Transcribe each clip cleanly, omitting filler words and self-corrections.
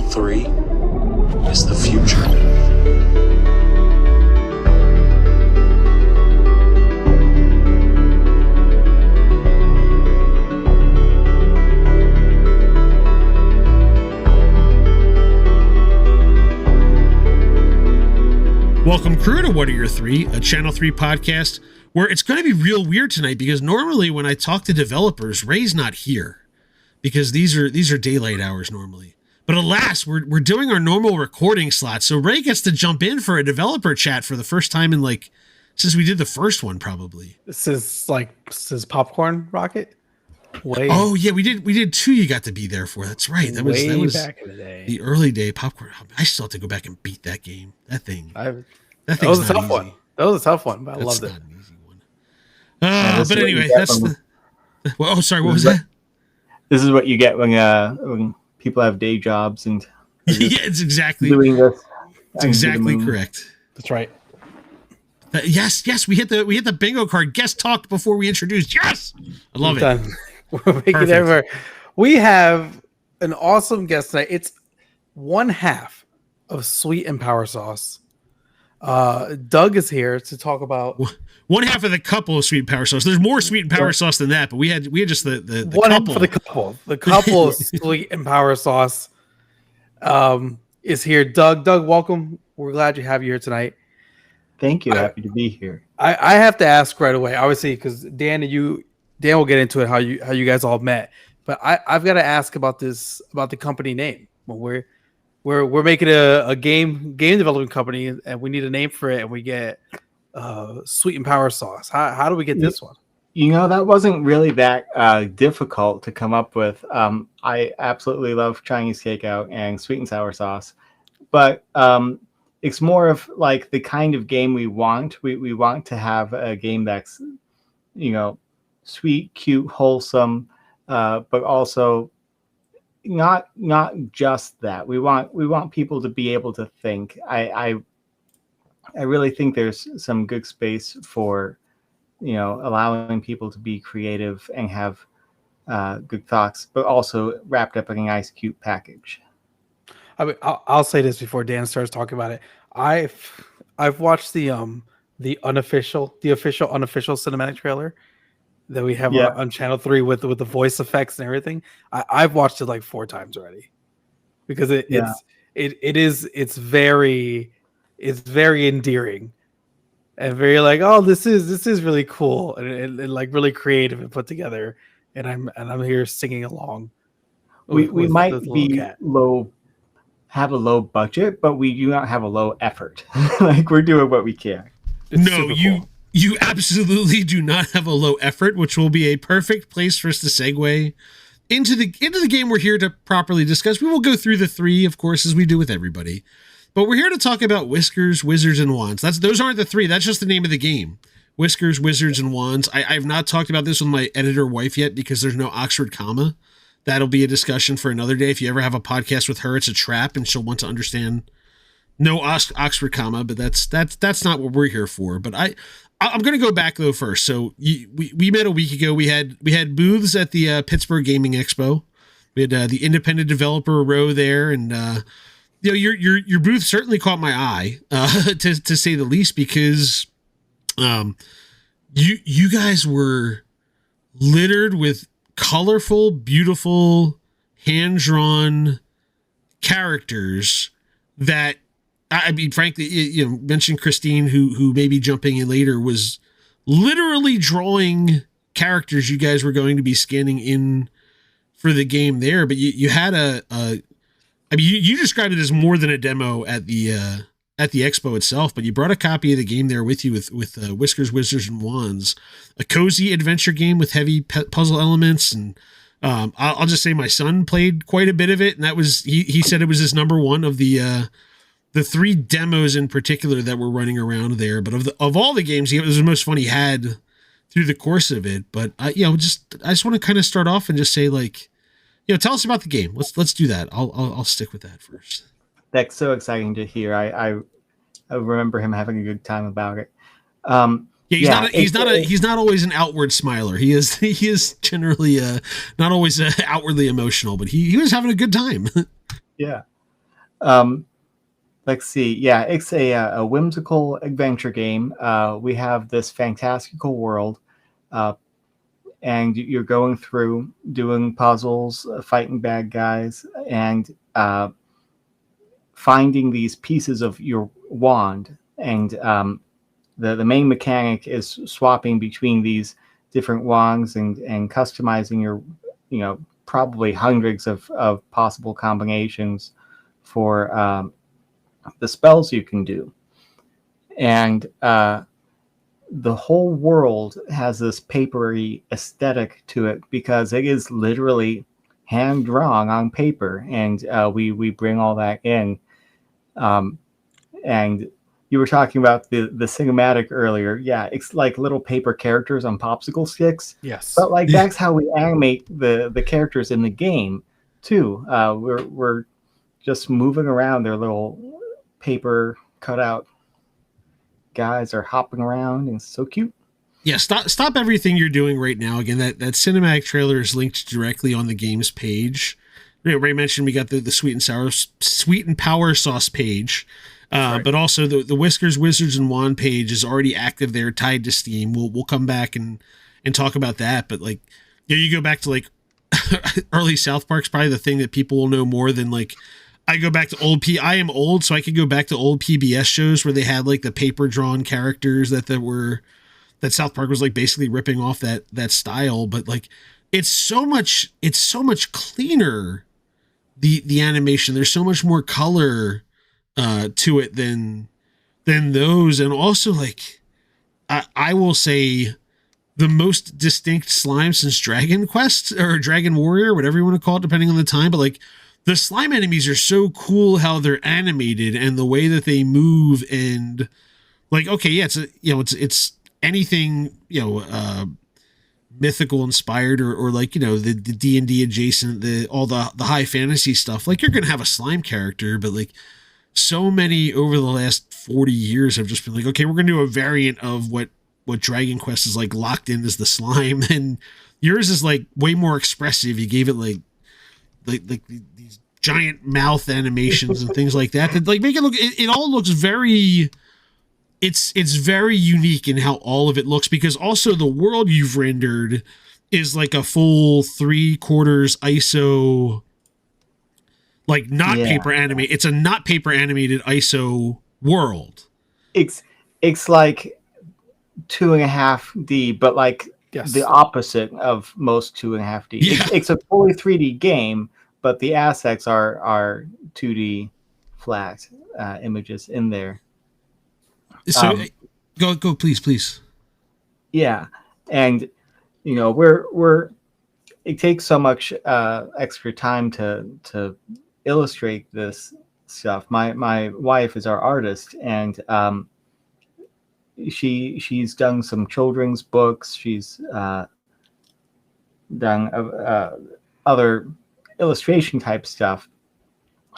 3 is the future. Welcome, crew, to What Are Your Three, a Channel 3 podcast where it's going to be real weird tonight because normally when I talk to developers, Ray's not here because these are daylight hours normally. But alas, we're doing our normal recording slot, so Ray gets to jump in for a developer chat for the first time in since we did the first one probably. This is Popcorn Rocket. Oh yeah, we did two. You got to be there for. That's right. That was back in the day. The early day Popcorn. I still have to go back and beat that game. That thing. That was a tough one. That was a tough one, but I loved it. Not an easy one. But anyway, that's the. Well, sorry. What was that? This is what you get when people have day jobs and. Yeah, it's exactly doing this. It's exactly correct. That's right. Yes, we hit the bingo card. Guest talk before we introduced. Yes, I love it. Done. We're making it everywhere. We have an awesome guest tonight. It's one half of Sweet and Power Sauce. Doug is here to talk about one half of the couple of Sweet and Power Sauce. There's more Sweet and Power Sauce than that, but we had just the one couple. For the couple. The couple of Sweet and Power Sauce is here. Doug, welcome. We're glad to have you here tonight. Thank you. Happy to be here. I have to ask right away, obviously, because Dan will get into it how you guys all met, but I've got to ask about the company name. When we're making a game development company and we need a name for it, and we get Sweet and Power Sauce. How do we get this one? You know, that wasn't really that difficult to come up with. I absolutely love Chinese takeout and sweet and sour sauce, but it's more of like the kind of game we want. We want to have a game that's, sweet, cute, wholesome, but also not just that. We want people to be able to think. I really think there's some good space for allowing people to be creative and have good thoughts, but also wrapped up in a nice, cute package. I mean, I'll say this before Dan starts talking about it. I've watched the official unofficial cinematic trailer that we have on Channel 3 with the voice effects and everything. I've watched it like 4 times already because it's very endearing and very like, oh, this is really cool and like really creative and put together. And I'm here singing along. We might be have a low budget, but we do not have a low effort. Like we're doing what we can. No, you absolutely do not have a low effort, which will be a perfect place for us to segue into the game we're here to properly discuss. We will go through the 3, of course, as we do with everybody. But we're here to talk about Whiskers, Wizards, and Wands. Those aren't the 3. That's just the name of the game. Whiskers, Wizards, and Wands. I've not talked about this with my editor wife yet because there's no Oxford comma. That'll be a discussion for another day. If you ever have a podcast with her, it's a trap, and she'll want to understand no Oxford comma. But that's not what we're here for. But I'm going to go back though first. So we met a week ago. We had booths at the Pittsburgh Gaming Expo. We had the independent developer row there, and your booth certainly caught my eye to say the least because you guys were littered with colorful, beautiful, hand-drawn characters that, I mean, frankly, mentioned Christine, who may be jumping in later, was literally drawing characters you guys were going to be scanning in for the game there. But you had you described it as more than a demo at the expo itself, but you brought a copy of the game there with you with Whiskers, Wizards, and Wands, a cozy adventure game with heavy puzzle elements. And I'll just say my son played quite a bit of it, and that was he said it was his number one of the 3 demos in particular that were running around there. But of all the games, it was the most fun he had through the course of it. But I just want to kind of start off and just say, like, tell us about the game. Let's do that. I'll stick with that first. That's so exciting to hear. I remember him having a good time about it. He's not always an outward smiler. He is generally not always outwardly emotional, but he was having a good time. Yeah. Um, let's see. Yeah, it's a whimsical adventure game. We have this fantastical world, uh, and you're going through doing puzzles, fighting bad guys, and finding these pieces of your wand. And the main mechanic is swapping between these different wands and customizing your, probably hundreds of possible combinations for the spells you can do. And the whole world has this papery aesthetic to it because it is literally hand drawn on paper, and we bring all that in. And you were talking about the cinematic earlier. Yeah, it's like little paper characters on popsicle sticks. Yes. But like that's how we animate the characters in the game too. We're just moving around. Their little paper cutout guys are hopping around, and it's so cute. Yeah, stop everything you're doing right now. Again, that cinematic trailer is linked directly on the game's page. Ray mentioned we got the sweet and power sauce page. Right. But also the Whiskers, Wizards, and Wand page is already active there, tied to Steam. We'll come back and talk about that. But like, you go back to like early South Park's probably the thing that people will know more than like. I go back to I am old, so I could go back to old PBS shows where they had like the paper drawn characters that South Park was like basically ripping off that style. But like, it's so much cleaner. The animation, there's so much more color to it than those. And also like I will say the most distinct slime since Dragon Quest or Dragon Warrior, whatever you want to call it depending on the time. But like the slime enemies are so cool how they're animated and the way that they move. And like, okay, yeah, it's anything mythical inspired or like the D&D adjacent, all the high fantasy stuff. Like you're gonna have a slime character, but like so many over the last 40 years have just been like, okay, we're gonna do a variant of what Dragon Quest is like locked in as the slime, and yours is like way more expressive. You gave it like these giant mouth animations and things like that like make it look. It all looks very. It's very unique in how all of it looks, because also the world you've rendered is like a full 3/4 ISO, like not paper animated. It's a not paper animated ISO world. It's like 2.5D, but like the opposite of most 2.5D. Yeah. It's a fully 3D game, but the assets are 2D flat images in there. So go please. Yeah. And we're it takes so much extra time to illustrate this stuff. My wife is our artist, and she's done some children's books. She's done other illustration type stuff.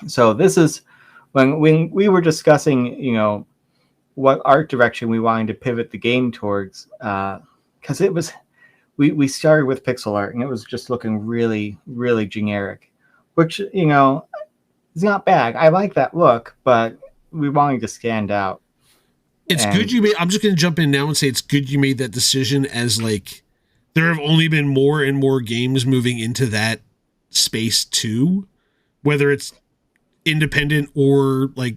So this is when we were discussing, what art direction we wanted to pivot the game towards, because it was we started with pixel art and it was just looking really, really generic, which is not bad. I like that look, but we wanted to stand out. It's good you made. I'm just going to jump in now and say it's good you made that decision, as like there have only been more and more games moving into that space too, whether it's independent or like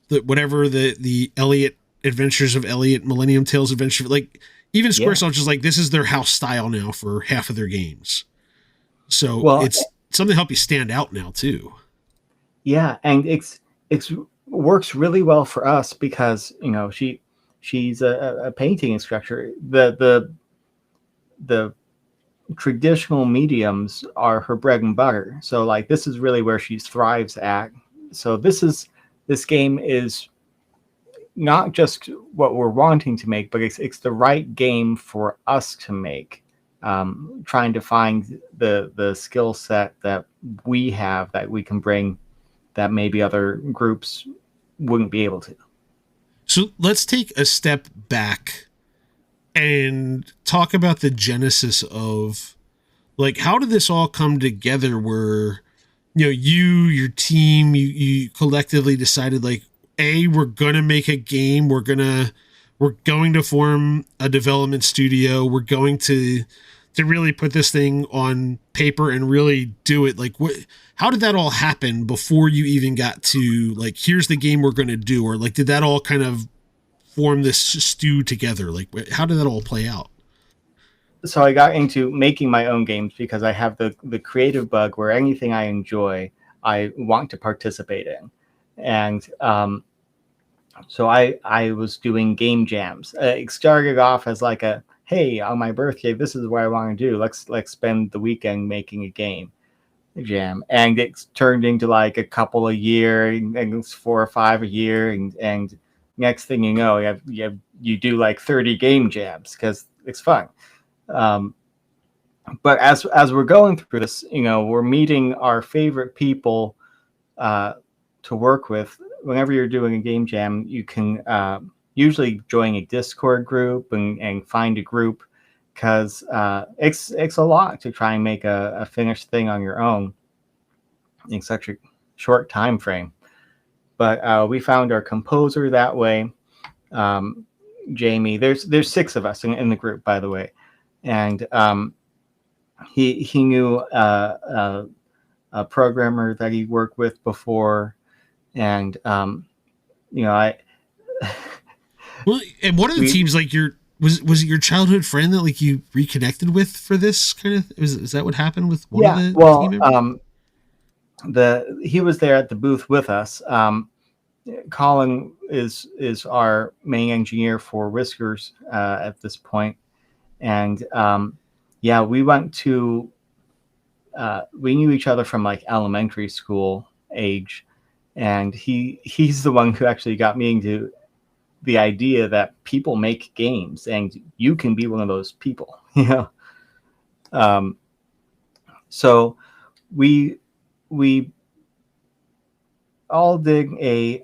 the Elliot Adventures of Elliot, Millennium Tales Adventure, like even Squaresoft is like, this is their house style now for half of their games. So it's something to help you stand out now too. Yeah. And it's works really well for us because, she's a painting instructor. The traditional mediums are her bread and butter. So like, this is really where she thrives at. So this game is not just what we're wanting to make, but it's the right game for us to make. Trying to find the skill set that we have that we can bring that maybe other groups wouldn't be able to. So let's take a step back and talk about the genesis of like, how did this all come together where your team, you collectively decided like, we're gonna make a game. We're going to form a development studio. We're going to really put this thing on paper and really do it. Like, how did that all happen before you even got to like, here's the game we're going to do? Or like, did that all kind of form this stew together? Like, how did that all play out? So I got into making my own games because I have the creative bug where anything I enjoy, I want to participate in. And so I was doing game jams. It started off as like a, hey, on my birthday, this is what I want to do. Let's spend the weekend making a game jam, and it's turned into like a couple a year, and it's 4 or 5 a year, and next thing you know, you do like 30 game jams because it's fun. But as we're going through this, we're meeting our favorite people to work with. Whenever you're doing a game jam, you can usually join a Discord group and find a group, because it's a lot to try and make a finished thing on your own in such a short time frame. But we found our composer that way, Jamie. There's 6 of us in the group, by the way, and he knew a programmer that he worked with before, and I. Well, and one of the teams, like was it your childhood friend that like you reconnected with for this kind of? Is that what happened with one of the team members? He was there at the booth with us. Colin is our main engineer for Whiskers at this point, and we went to we knew each other from like elementary school age, and he's the one who actually got me into the idea that people make games and you can be one of those people. So we all did we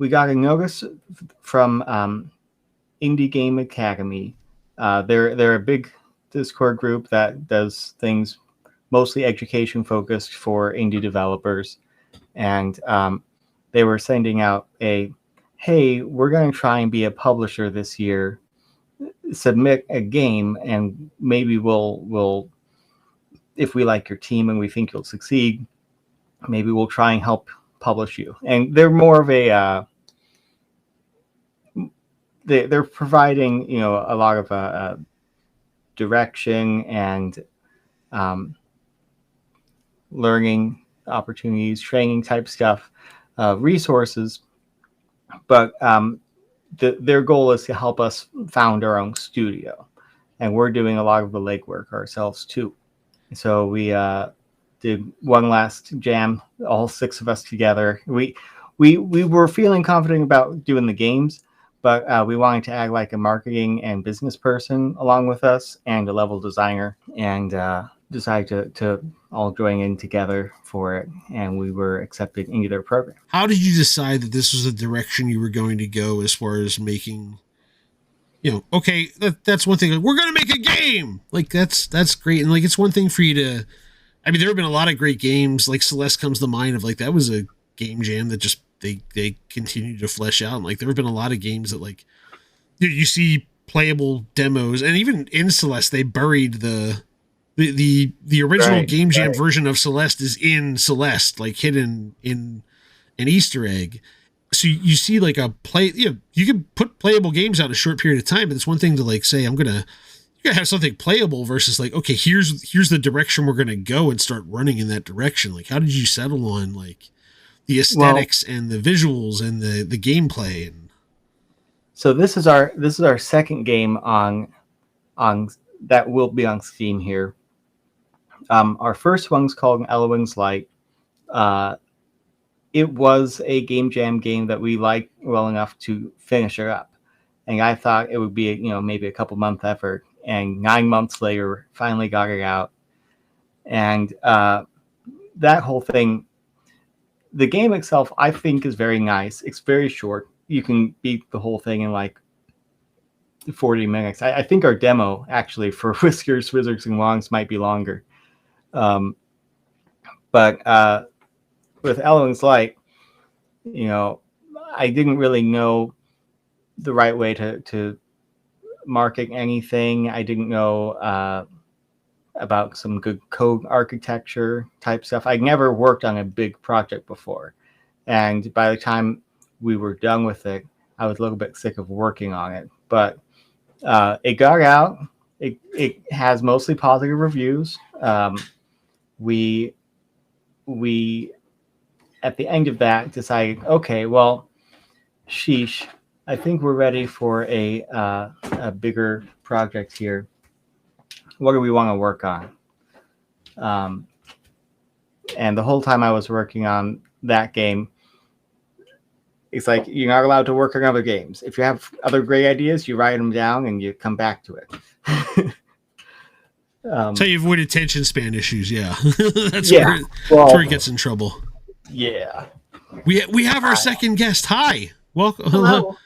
got a notice from Indie Game Academy. They're a big Discord group that does things mostly education focused for indie developers, and they were sending out hey, we're going to try and be a publisher this year. Submit a game, and maybe we'll if we like your team and we think you'll succeed, maybe we'll try and help publish you. And they're more of a they're providing a lot of direction and learning opportunities, training type stuff, resources, but their goal is to help us found our own studio, and we're doing a lot of the legwork ourselves too. So we did one last jam, all 6 of us together. We were feeling confident about doing the games, but we wanted to add like a marketing and business person along with us and a level designer, and decided to all join in together for it, and we were accepted into their program. How did you decide that this was the direction you were going to go as far as making, okay, that's one thing. Like, we're going to make a game. Like, that's great. And like, it's one thing for you to, I mean, there have been a lot of great games. Like Celeste comes to mind of like, that was a game jam that just, they continue to flesh out. And like, there have been a lot of games that like, you see playable demos, and even in Celeste, they buried the original game jam version of Celeste is in Celeste, like hidden in an Easter egg. So you see like a play, you can put playable games out in a short period of time, but it's one thing to like say, you gotta have something playable versus like, okay, here's the direction we're going to go and start running in that direction. Like, how did you settle on like the aesthetics and the visuals and the gameplay? And so this is our second game on that will be on Steam here. Our first one's called Elwyn's Light. It was a game jam game that we liked well enough to finish it up, and I thought it would be maybe a couple month effort. And 9 months later, finally got it out, and that whole thing. The game itself, I think, is very nice. It's very short. You can beat the whole thing in like 40 minutes. I think our demo actually for Whiskers, Wizards, and Wands might be longer. But with Ellen's Light, you know, I didn't really know the right way to market anything. I didn't know about some good code architecture type stuff. I'd never worked on a big project before. And by the time we were done with it, I was a little bit sick of working on it. But it got out. It has mostly positive reviews. We at the end of that decided, okay, well, sheesh, I think we're ready for a bigger project here. What do we want to work on? And the whole time I was working on that game, it's like you're not allowed to work on other games. If you have other great ideas, you write them down and you come back to it. So you avoid attention span issues, yeah. That's Yeah. where it gets in trouble. Yeah. We have our second guest. Hi, welcome. Hello.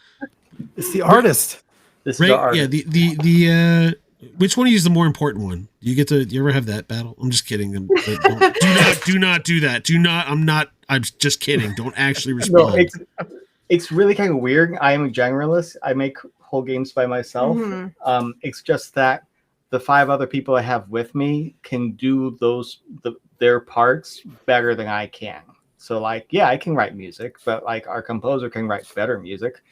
It's the artist. This is Ray, the art. yeah. The which one of you is the more important one? Do you ever have that battle? I'm just kidding. Do not do that. Do not. I'm just kidding. Don't actually respond. No, it's really kind of weird. I am a generalist. I make whole games by myself. Mhm. It's just that the 5 other people I have with me can do their parts better than I can. So like, yeah, I can write music, but like our composer can write better music.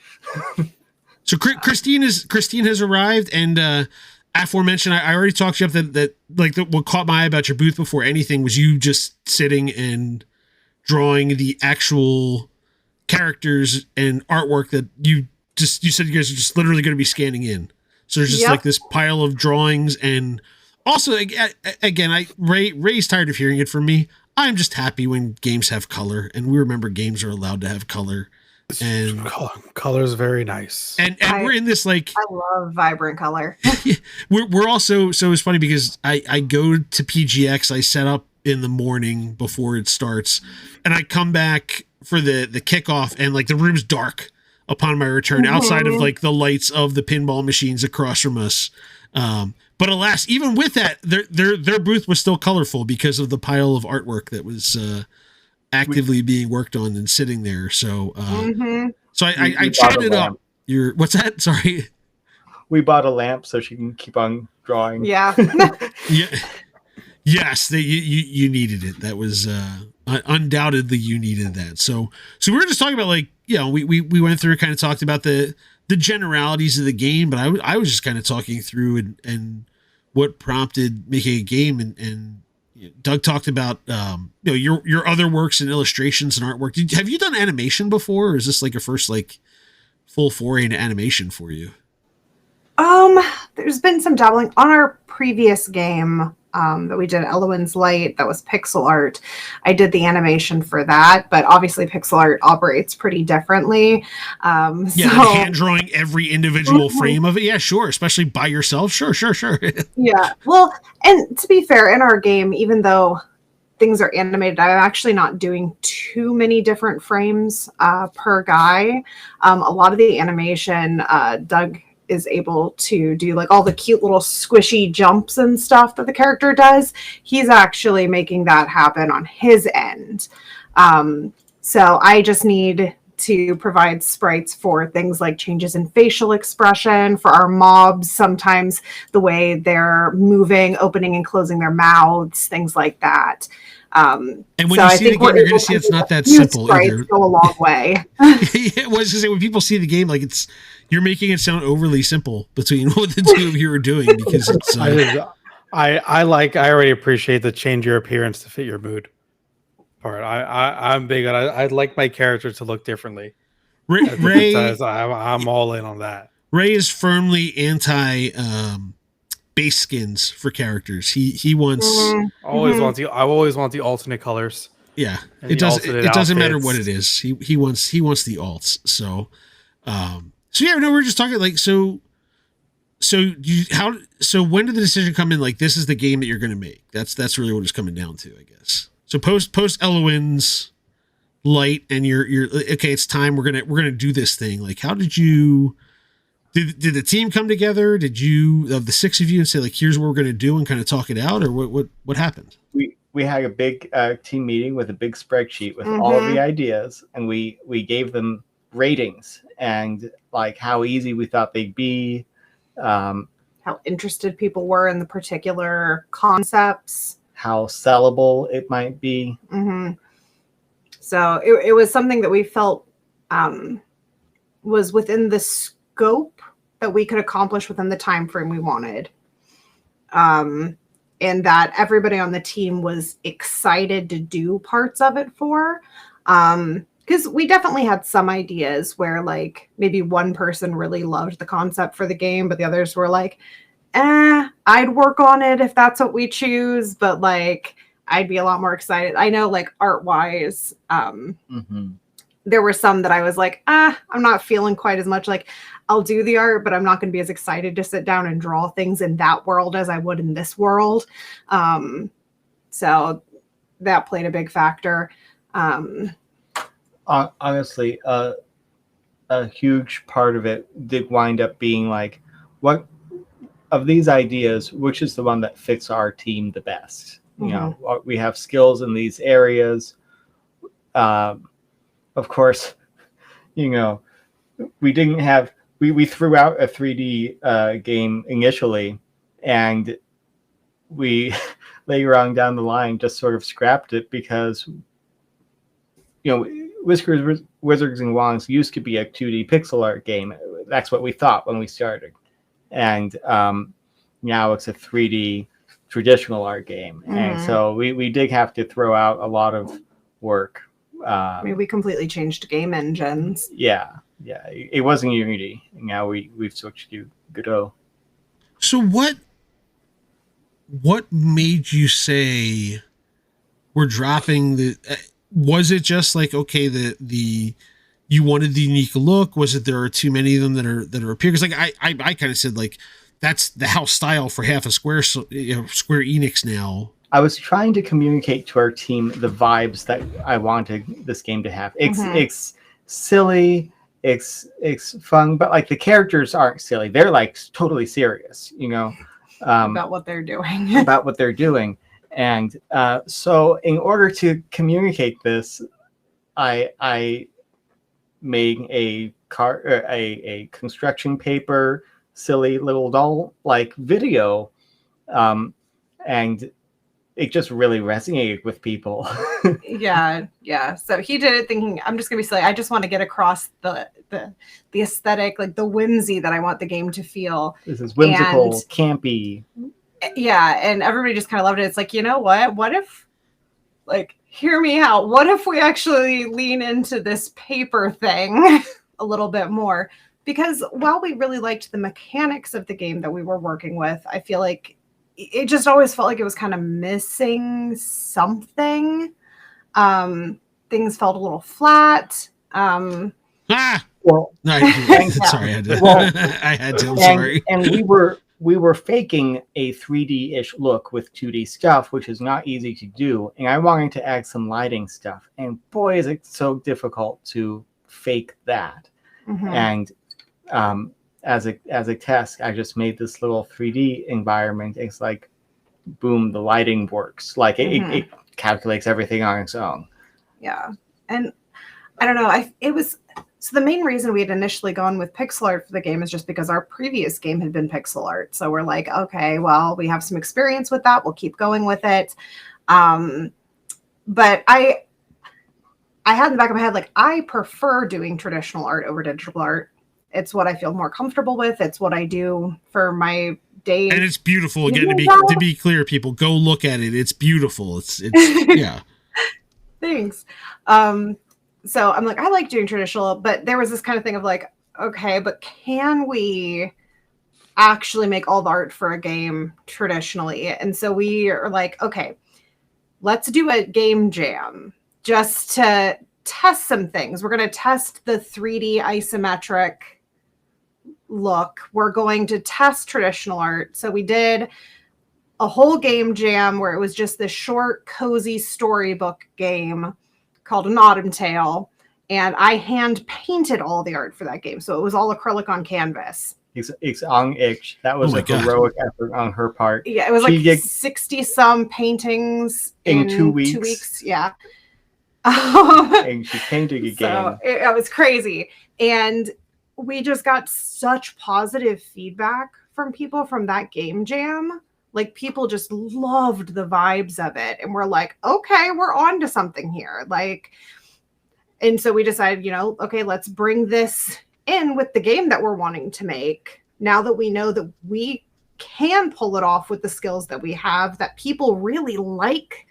So Christine has arrived, and aforementioned, I already talked to you up that what caught my eye about your booth before anything was you just sitting and drawing the actual characters and artwork that you said you guys are just literally going to be scanning in. So there's just Yep. like this pile of drawings, and also again, Ray's tired of hearing it from me. I'm just happy when games have color, and we remember games are allowed to have color. And Color is very nice. and we're in this like I love vibrant color. we're also, so it's funny because I go to PGX, I set up in the morning before it starts, and I come back for the kickoff, and like the room's dark upon my return, outside of like the lights of the pinball machines across from us. But alas, even with that, their booth was still colorful because of the pile of artwork that was actively being worked on and sitting there. So so I chatted up your, what's that? Sorry. We bought a lamp so she can keep on drawing. Yeah. Yeah. Yes, you needed it. That was undoubtedly you needed that. So we were just talking about, like, you know, we went through and kind of talked about the generalities of the game, but I was just kind of talking through and what prompted making a game, and Doug talked about you know, your other works and illustrations and artwork. Have you done animation before, or is this like your first like full foray into animation for you? There's been some dabbling on our previous game that we did, Elowin's Light, that was pixel art. I did the animation for that, but obviously pixel art operates pretty differently. Yeah, so, hand drawing every individual frame of it. Yeah, sure. Especially by yourself. Sure. Yeah. Well, and to be fair, in our game, even though things are animated, I'm actually not doing too many different frames per guy. A lot of the animation, Doug is able to do, like all the cute little squishy jumps and stuff that the character does. He's actually making that happen on his end. So I just need to provide sprites for things like changes in facial expression for our mobs, sometimes the way they're moving, opening and closing their mouths, things like that. And when you see the game, you're going to see it's not that simple either. Go a long way. Yeah, well, I was going to say, when people see the game, like, you're making it sound overly simple between what the two of you are doing, because it's. I already appreciate the change your appearance to fit your mood part. I'm big on. I'd like my character to look differently. Ray, I'm all in on that. Ray is firmly anti base skins for characters. He wants I always want the alternate colors. Yeah, And it doesn't matter outfits. what it is. He wants the alts. So yeah, no, we're just talking like so when did the decision come in? Like, this is the game that you're going to make. That's really what it's coming down to, I guess. So post Elowin's Light, and you're okay. It's time. We're gonna do this thing. Like, how did you? Did the team come together? Did you, of the 6 of you, and say, like, here's what we're going to do, and kind of talk it out, or what happened? We we had a big team meeting with a big spreadsheet with all of the ideas, and we gave them ratings and like how easy we thought they'd be, how interested people were in the particular concepts, how sellable it might be. So it was something that we felt was within the scope that we could accomplish within the time frame we wanted. And that everybody on the team was excited to do parts of it for. Because we definitely had some ideas where like maybe one person really loved the concept for the game, but the others were like, I'd work on it if that's what we choose, but like I'd be a lot more excited. I know like art-wise, there were some that I was like, I'm not feeling quite as much. Like I'll do the art, but I'm not going to be as excited to sit down and draw things in that world as I would in this world. So that played a big factor. Honestly, a huge part of it did wind up being like, what of these ideas, which is the one that fits our team the best? You know, we have skills in these areas. Of course, you know, we didn't have, we threw out a 3D game initially, and we later on down the line just sort of scrapped it because, you know, Whiskers, Wizards and Wands used to be a 2D pixel art game. That's what we thought when we started. And now it's a 3D traditional art game. And so we did have to throw out a lot of work. I mean, we completely changed game engines. Yeah. It wasn't Unity. Now we've switched to Godot. So what made you say we're dropping the... was it just like, okay, the you wanted the unique look? Was it there are too many of them that are appear? Because like I kind of said like that's the house style for half a Square Enix now. I was trying to communicate to our team the vibes that I wanted this game to have. It's silly, it's fun, but like the characters aren't silly. They're like totally serious, you know, about what they're doing. And so in order to communicate this, I made a construction paper, silly little doll like video, and it just really resonated with people. Yeah. So he did it thinking, I'm just gonna be silly. I just want to get across the aesthetic, like the whimsy that I want the game to feel. This is whimsical, campy. Yeah, and everybody just kind of loved it. It's like, you know what? What if, like, hear me out. What if we actually lean into this paper thing a little bit more? Because while we really liked the mechanics of the game that we were working with, I feel like it just always felt like it was kind of missing something. Things felt a little flat. Well, no, sorry, I had to. I'm sorry. And we were faking a 3D-ish look with 2D stuff, which is not easy to do. And I wanted to add some lighting stuff. And boy, is it so difficult to fake that. And as a test, I just made this little 3D environment. It's like, boom, the lighting works. Like it calculates everything on its own. Yeah. And I don't know. So the main reason we had initially gone with pixel art for the game is just because our previous game had been pixel art. So we're like, okay, well, we have some experience with that. We'll keep going with it. But I had in the back of my head, like, I prefer doing traditional art over digital art. It's what I feel more comfortable with. It's what I do for my day. And it's beautiful. Again, to be clear, people, go look at it. It's beautiful. It's yeah. Thanks. So I'm like, I like doing traditional, but there was this kind of thing of like, okay, but can we actually make all the art for a game traditionally? And so we are like, okay, let's do a game jam just to test some things. We're going to test the 3D isometric look. We're going to test traditional art. So we did a whole game jam where it was just this short, cozy storybook game called An Autumn Tale, and I hand painted all the art for that game. So it was all acrylic on canvas. it's on itch. That was Oh my a God. heroic effort on her part. Yeah, it was She like did 60 some paintings in 2 weeks. 2 weeks. Yeah. And she painted a So game. it was crazy. And we just got such positive feedback from people from that game jam. Like people just loved the vibes of it. And we're like, okay, we're on to something here. Like, and so we decided, okay, let's bring this in with the game that we're wanting to make. Now that we know that we can pull it off with the skills that we have, that people really like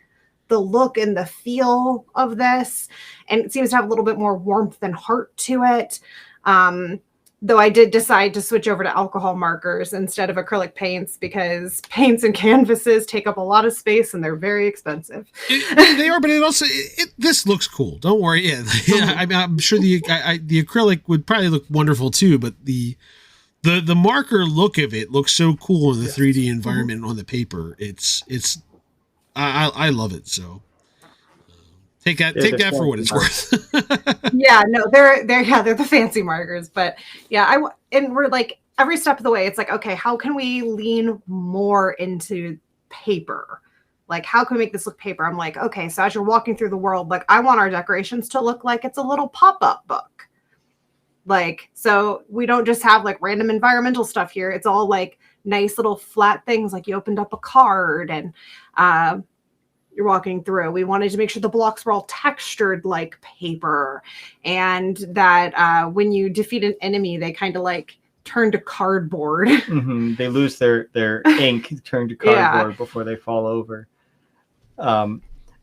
the look and the feel of this, and it seems to have a little bit more warmth and heart to it. Though I did decide to switch over to alcohol markers instead of acrylic paints, because paints and canvases take up a lot of space and they're very expensive. They are, but this looks cool. Don't worry. Yeah, I'm sure the acrylic would probably look wonderful too, but the marker look of it looks so cool in the 3D environment on the paper. I love it. So take that for what it's worth. Yeah, no, they're the fancy markers, but yeah, and we're like every step of the way, it's like, okay, how can we lean more into paper? Like, how can we make this look paper? I'm like, okay, so as you're walking through the world, like I want our decorations to look like it's a little pop-up book. Like, so we don't just have like random environmental stuff here. It's all like nice little flat things. Like you opened up a card and you're walking through. We wanted to make sure the blocks were all textured like paper, and that when you defeat an enemy, they kind of like turn to cardboard. Mm-hmm. They lose their ink, turn to cardboard before they fall over.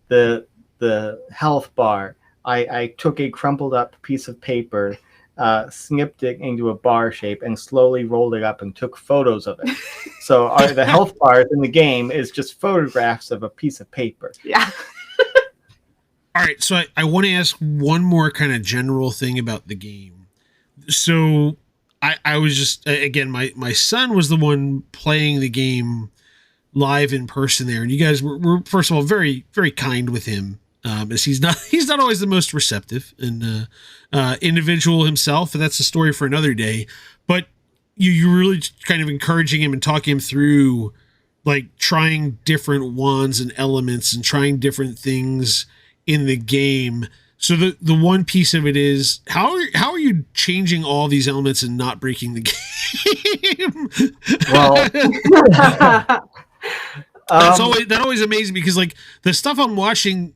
The health bar, I took a crumpled up piece of paper, snipped it into a bar shape, and slowly rolled it up and took photos of it. So the health bars in the game is just photographs of a piece of paper. Yeah. All right, so I want to ask one more kind of general thing about the game. So I was just, again, my son was the one playing the game live in person there, and you guys were first of all very, very kind with him. As he's not always the most receptive and individual himself, and that's a story for another day. But you really kind of encouraging him and talking him through like trying different wands and elements and trying different things in the game. So the one piece of it is how are you changing all these elements and not breaking the game? Well, that always amazes me, because like the stuff I'm watching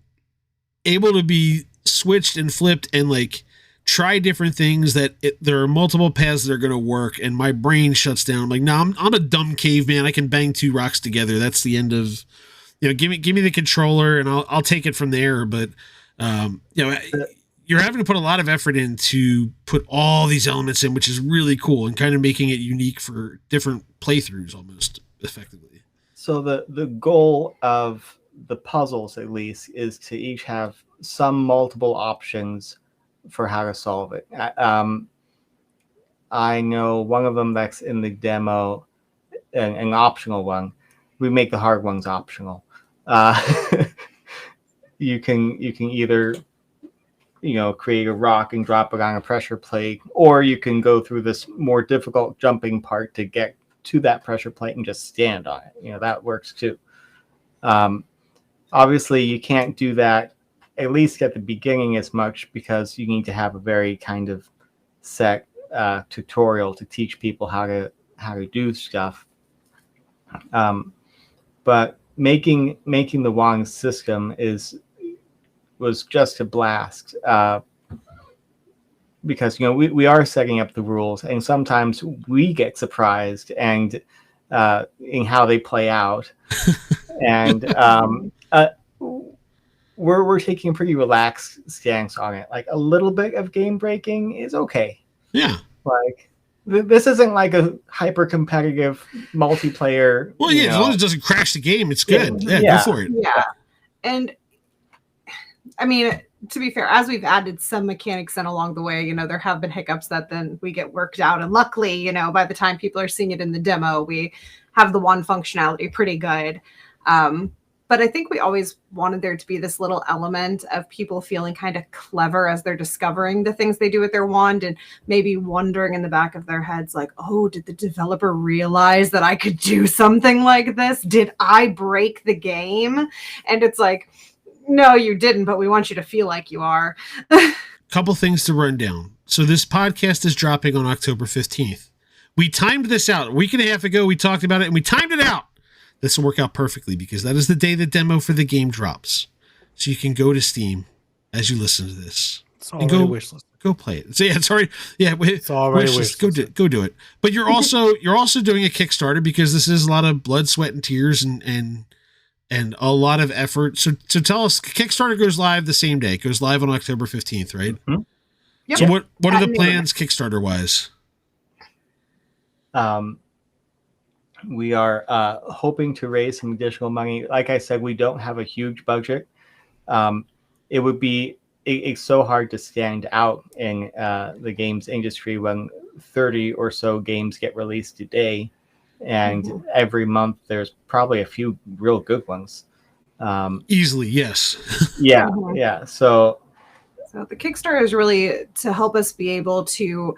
able to be switched and flipped and like try different things that there are multiple paths that are going to work, and my brain shuts down. I'm like, no, I'm a dumb caveman. I can bang two rocks together. That's the end of, give me the controller and I'll take it from there. But you're having to put a lot of effort in to put all these elements in, which is really cool and kind of making it unique for different playthroughs almost effectively. So the goal of the puzzles, at least, is to each have some multiple options for how to solve it. I know one of them that's in the demo, an optional one. We make the hard ones optional. You can either create a rock and drop it on a pressure plate, or you can go through this more difficult jumping part to get to that pressure plate and just stand on it. That works too. Obviously, you can't do that, at least at the beginning, as much, because you need to have a very kind of set tutorial to teach people how to do stuff. But making the wand system was just a blast, because we are setting up the rules, and sometimes we get surprised and in how they play out. And we're taking a pretty relaxed stance on it. Like a little bit of game breaking is okay. Yeah. Like this isn't like a hyper competitive multiplayer. Well, yeah, as long as it doesn't crash the game, it's good. Yeah, go for it. Yeah. And I mean, to be fair, as we've added some mechanics in along the way, there have been hiccups that then we get worked out. And luckily, by the time people are seeing it in the demo, we have the one functionality pretty good. But I think we always wanted there to be this little element of people feeling kind of clever as they're discovering the things they do with their wand, and maybe wondering in the back of their heads, like, oh, did the developer realize that I could do something like this? Did I break the game? And it's like, no, you didn't, but we want you to feel like you are. Couple things to run down. So this podcast is dropping on October 15th. We timed this out. A week and a half ago, we talked about it, and we timed it out. This will work out perfectly because that is the day the demo for the game drops. So you can go to Steam as you listen to this. It's already wishlist. Go play it. So yeah, it's already it's already wishlist. Go do it. But you're also doing a Kickstarter because this is a lot of blood, sweat, and tears and a lot of effort. So tell us, Kickstarter goes live the same day. It goes live on October 15th, right? Mm-hmm. Yep. So what are the plans Kickstarter wise? We are hoping to raise some additional money. Like I said, we don't have a huge budget. It would be it's so hard to stand out in the games industry when 30 or so games get released a day, and every month there's probably a few real good ones. Easily, yes. Yeah. So the Kickstarter is really to help us be able to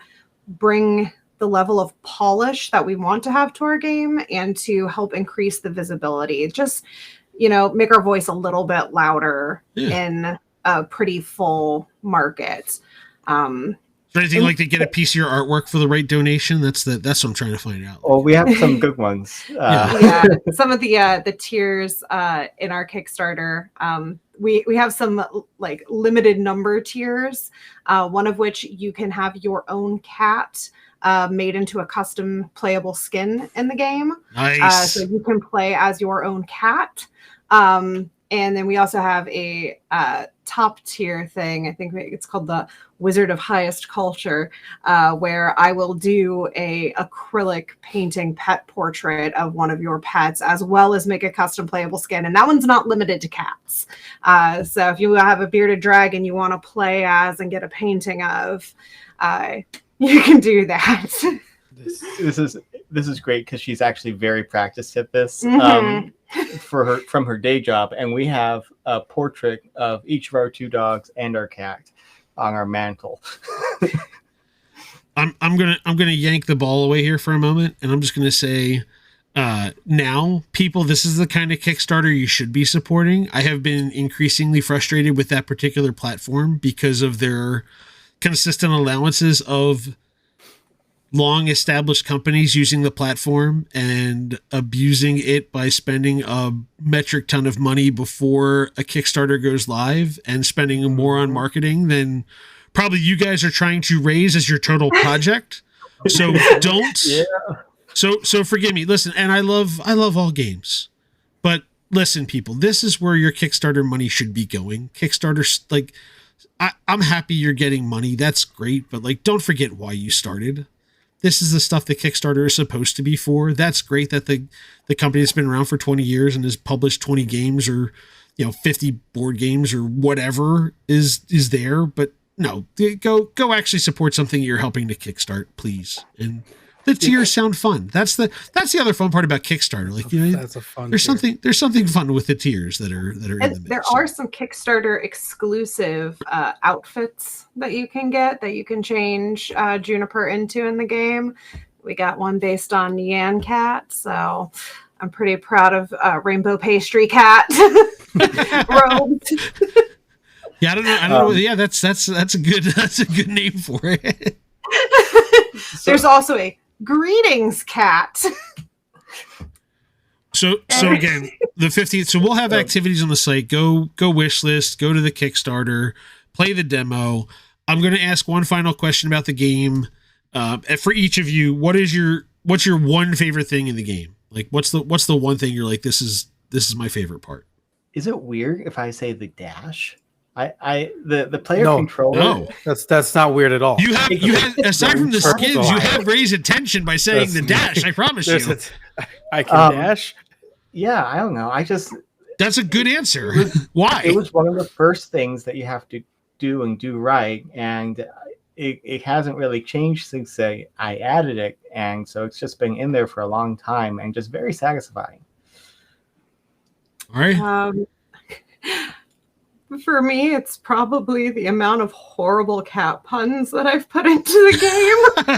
bring the level of polish that we want to have to our game and to help increase the visibility. Just, make our voice a little bit louder in a pretty full market. Is there anything like to get a piece of your artwork for the right donation? That's what I'm trying to find out. Oh, we have some good ones. Some of the tiers in our Kickstarter. We have some like limited number tiers, one of which you can have your own cat made into a custom playable skin in the game. Nice. So you can play as your own cat. And then we also have a top tier thing. I think it's called the Wizard of Highest Culture, where I will do a acrylic painting pet portrait of one of your pets, as well as make a custom playable skin. And that one's not limited to cats. So if you have a bearded dragon you want to play as and get a painting of, you can do that. This is great because she's actually very practiced at this from her day job, and we have a portrait of each of our 2 dogs and our cat on our mantle. I'm gonna yank the ball away here for a moment, and I'm just gonna say, now, people, this is the kind of Kickstarter you should be supporting. I have been increasingly frustrated with that particular platform because of their consistent allowances of long established companies using the platform and abusing it by spending a metric ton of money before a Kickstarter goes live and spending more on marketing than probably you guys are trying to raise as your total project. So don't. Yeah. So forgive me. Listen, and I love all games, but listen, people, this is where your Kickstarter money should be going. Kickstarter, like, I'm happy you're getting money. That's great. But like, don't forget why you started. This is the stuff that Kickstarter is supposed to be for. That's great that the company that's been around for 20 years and has published 20 games or, 50 board games or whatever is there. But no, go actually support something you're helping to kickstart, please. And the tiers sound fun. That's the other fun part about Kickstarter. Like, that's a fun. There's something fun with the tiers that are in the mix. There are some Kickstarter exclusive outfits that you can get that you can change Juniper into in the game. We got one based on Nyan Cat, so I'm pretty proud of Rainbow Pastry Cat robed. Yeah, I don't know. Yeah, that's a good name for it. There's also a Greetings Cat. So again, the 15th. So we'll have activities on the site. Go wish list. Go to the Kickstarter. Play the demo. I'm going to ask one final question about the game. For each of you, what's your one favorite thing in the game? Like, what's the one thing you're like, this is my favorite part? Is it weird if I say the dash? The player controller. No, that's not weird at all. You have aside from the skins, you have raised attention by saying the dash. I promise you. I can dash. Yeah, I don't know. That's a good answer. Why? It was one of the first things that you have to do and do right, and it hasn't really changed since I added it, and so it's just been in there for a long time and just very satisfying. All right. For me, it's probably the amount of horrible cat puns that I've put into the game.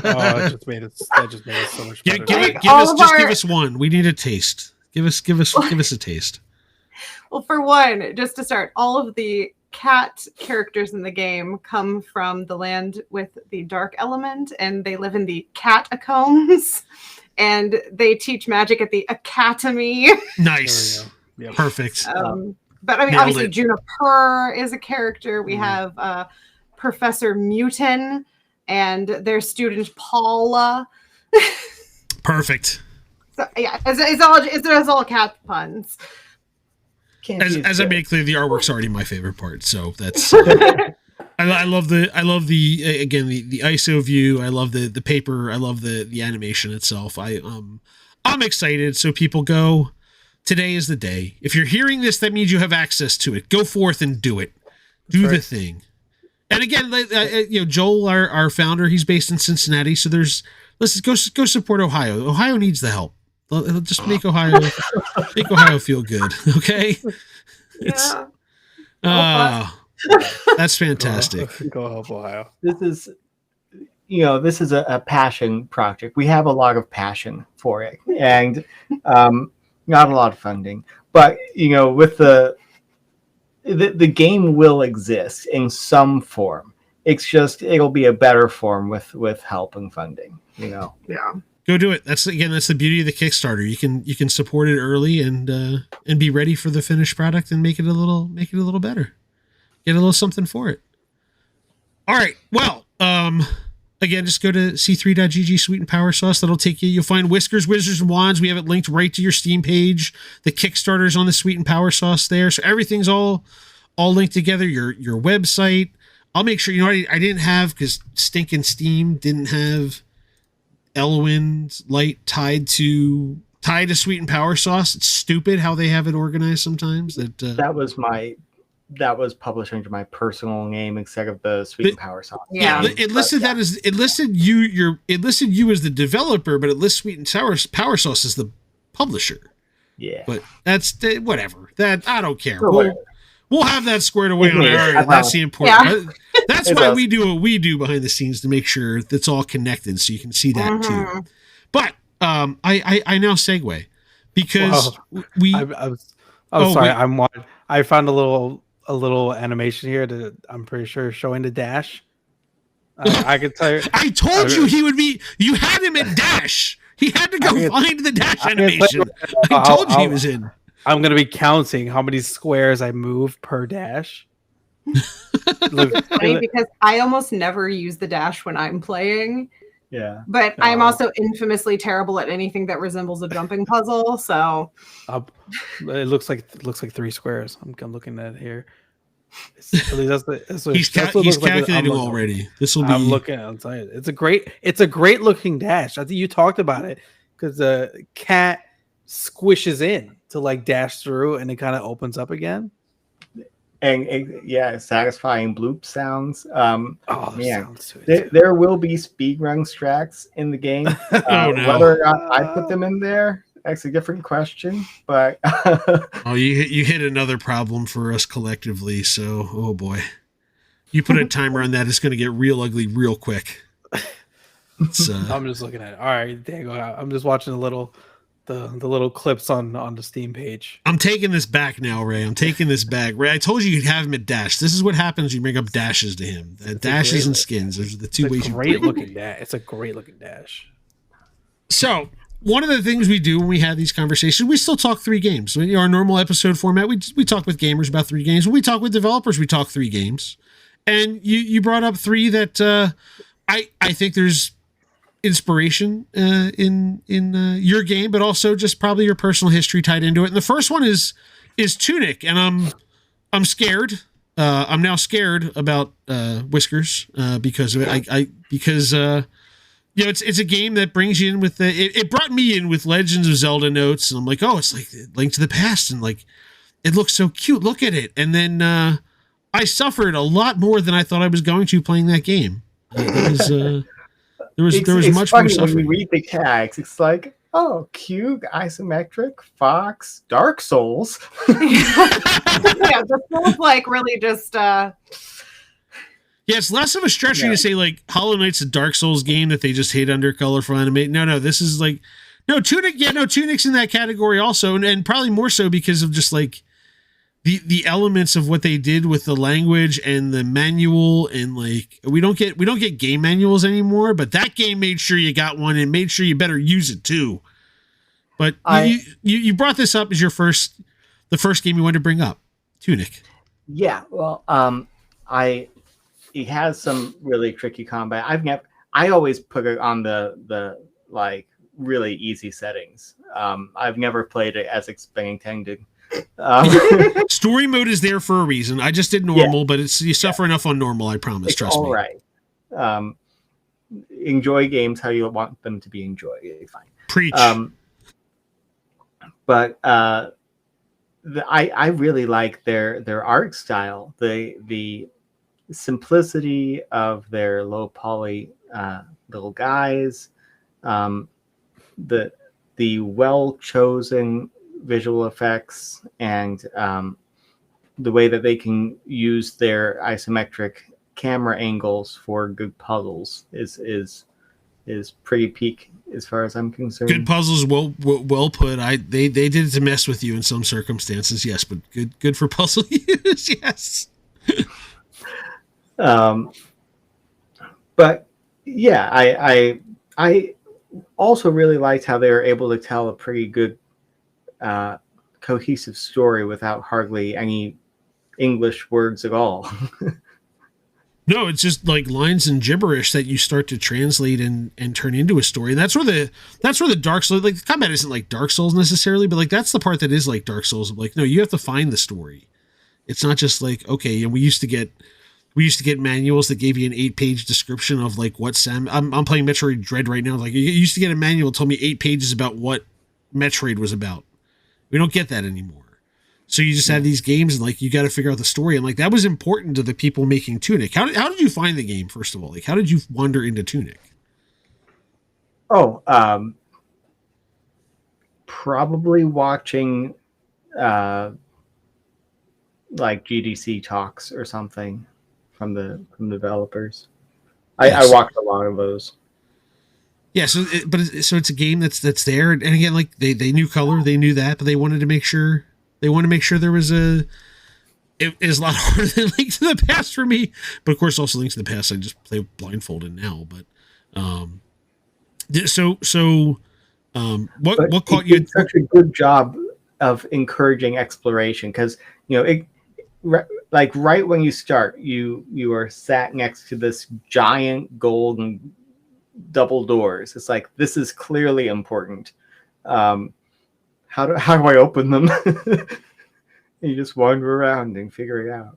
Oh, that just made it so much better. Give us one. We need a taste. Give us a taste. Well, for one, just to start, all of the cat characters in the game come from the land with the dark element, and they live in the catacombs, and they teach magic at the academy. Nice. Yep. Perfect. But I mean, obviously, Juniper is a character. We have Professor Mutin and their student Paula. Perfect. So yeah, it's all cat puns. As I made clear, the artwork's already my favorite part. So that's I love the again the ISO view. I love the paper. I love the animation itself. I'm excited. So people go. Today is the day. If you're hearing this, that means you have access to it. Go forth and do it. Do the thing. And again, Joel, our founder, he's based in Cincinnati. So let's go support Ohio. Ohio needs the help. Just make Ohio feel good. Okay. That's fantastic. Go help Ohio. This is a passion project. We have a lot of passion for it, and not a lot of funding, but with the game will exist in some form. It's just it'll be a better form with help and funding. Yeah. Go do it. That's the beauty of the Kickstarter. You can support it early and be ready for the finished product and make it a little better. Get a little something for it. All right. Well, again, just go to c3.gg Sweet and Power Sauce. That'll take you. You'll find Whiskers, Wizards, and Wands. We have it linked right to your Steam page. The Kickstarter's on the Sweet and Power Sauce there. So everything's all linked together. Your website. I'll make sure, I didn't have, because stinking Steam didn't have Elwyn's Light tied to Sweet and Power Sauce. It's stupid how they have it organized sometimes. That was published under my personal name instead of the Sweet and Power Sauce. Yeah, it listed you as the developer, but it lists Sweet and Power Sauce as the publisher. Yeah, but that's whatever. That I don't care. We'll have that squared away on our end. That's the important. Yeah. That's why we do what we do behind the scenes to make sure that's all connected, so you can see that too. But I now segue because I found a little animation here that I'm pretty sure showing the dash. I could tell you. I told you he would be. You had him at dash. He had to go find the dash animation. I told you he was in. I'm going to be counting how many squares I move per dash. It's funny because I almost never use the dash when I'm playing. Yeah. But I'm also infamously terrible at anything that resembles a jumping puzzle. So it looks like 3 squares. I'm looking at it here. He's calculating already. This will be. I'm looking. I'll tell you, it's a great looking dash. I think you talked about it because the cat squishes in to like dash through, and it kind of opens up again. And satisfying bloop sounds. Sounds there will be speedrun strats in the game. Whether or not I put them in there, that's a different question. But you hit another problem for us collectively. So, oh boy, you put a timer on that, it's going to get real ugly real quick. I'm just looking at it. All right, there you go. I'm just watching the little clips on the Steam page. I'm taking this back now, Ray. I'm taking this back. Ray, I told you you'd have him at Dash. This is what happens when you bring up dashes to him. Dashes and skins. Those are the two ways you play. It's a great looking dash. So, one of the things we do when we have these conversations, we still talk 3 games. In our normal episode format, we talk with gamers about 3 games. When we talk with developers, we talk 3 games. And you brought up 3 that I think there's inspiration in your game, but also just probably your personal history tied into it. And the first one is Tunic, and I'm scared. I'm now scared about Whiskers because of it. Because it's a game that brings you in with it brought me in with Legends of Zelda notes, and I'm like, oh, it's like Link to the Past, and like it looks so cute. Look at it. And then I suffered a lot more than I thought I was going to playing that game. There was much funny more suffering. when you read the tags. It's like oh, cute, isometric, Fox, Dark Souls. Yeah, this feels like really just Yeah, it's less of a stretch to say like Hollow Knight's a Dark Souls game that they just hate under colorful animate. No, this is like Tunic. Yeah, no, Tunic's in that category also, and probably more so because of just like the elements of what they did with the language and the manual, and like we don't get game manuals anymore, but that game made sure you got one and made sure you better use it too. But you brought this up as the first game you wanted to bring up, Tunic. Yeah, well, it has some really tricky combat. I always put it on the like really easy settings. I've never played it as expected. Story mode is there for a reason. I just did normal, but you suffer enough on normal. I promise. Trust me. All right. Enjoy games how you want them to be enjoyed. It's fine. Preach. But I really like their art style. The simplicity of their low poly little guys. The well chosen visual effects, and the way that they can use their isometric camera angles for good puzzles is pretty peak as far as I'm concerned. Good puzzles, well put. They did it to mess with you in some circumstances, yes, but good for puzzle use, yes. But yeah, I also really liked how they were able to tell a pretty good cohesive story without hardly any English words at all. No, it's just like lines and gibberish that you start to translate and turn into a story. And that's where the Dark Souls, like the combat isn't like Dark Souls necessarily, but like that's the part that is like Dark Souls. Like, no, you have to find the story. It's not just like, okay, and we used to get manuals that gave you an 8-page description of like what I'm playing Metroid Dread right now. Like you used to get a manual that told me 8 pages about what Metroid was about. We don't get that anymore. So you just have these games and like you got to figure out the story, and like that was important to the people making Tunic. How did you find the game, first of all? Like how did you wander into Tunic? Oh, probably watching like GDC talks or something from the developers. Yes. I watched a lot of those. Yeah, so it's a game that's there, and again, like they knew color, they knew that, but they wanted to make sure there was it is a lot harder than Link to the Past for me, but of course also Link to the Past I just play blindfolded now. But what caught you? It's such a good job of encouraging exploration, because like right when you start, you are sat next to this giant golden double doors. It's like, this is clearly important. How do I open them? You just wander around and figure it out.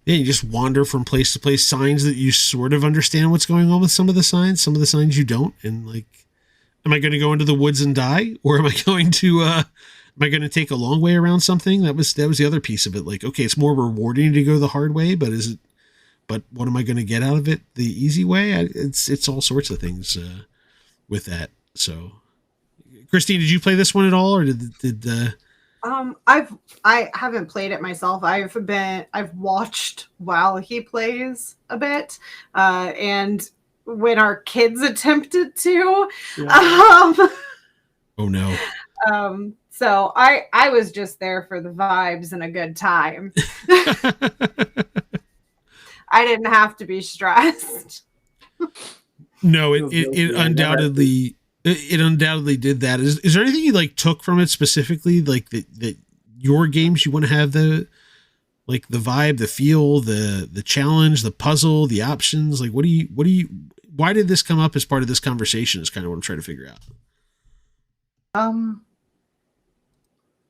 Yeah, you just wander from place to place. Signs that you sort of understand what's going on with some of the signs you don't. And like, am I going to go into the woods and die, or am I going to take a long way around something? That was the other piece of it. Like, okay, it's more rewarding to go the hard way, but what am I going to get out of it the easy way? It's all sorts of things with that. So, Christine, did you play this one at all, or did I haven't played it myself. I've watched while he plays a bit, and when our kids attempted to, oh no. So I was just there for the vibes and a good time. I didn't have to be stressed. No, it undoubtedly did that. Is there anything you like took from it specifically, like that your games you want to have the vibe, the feel, the challenge, the puzzle, the options? Like, why did this come up as part of this conversation is kind of what I'm trying to figure out.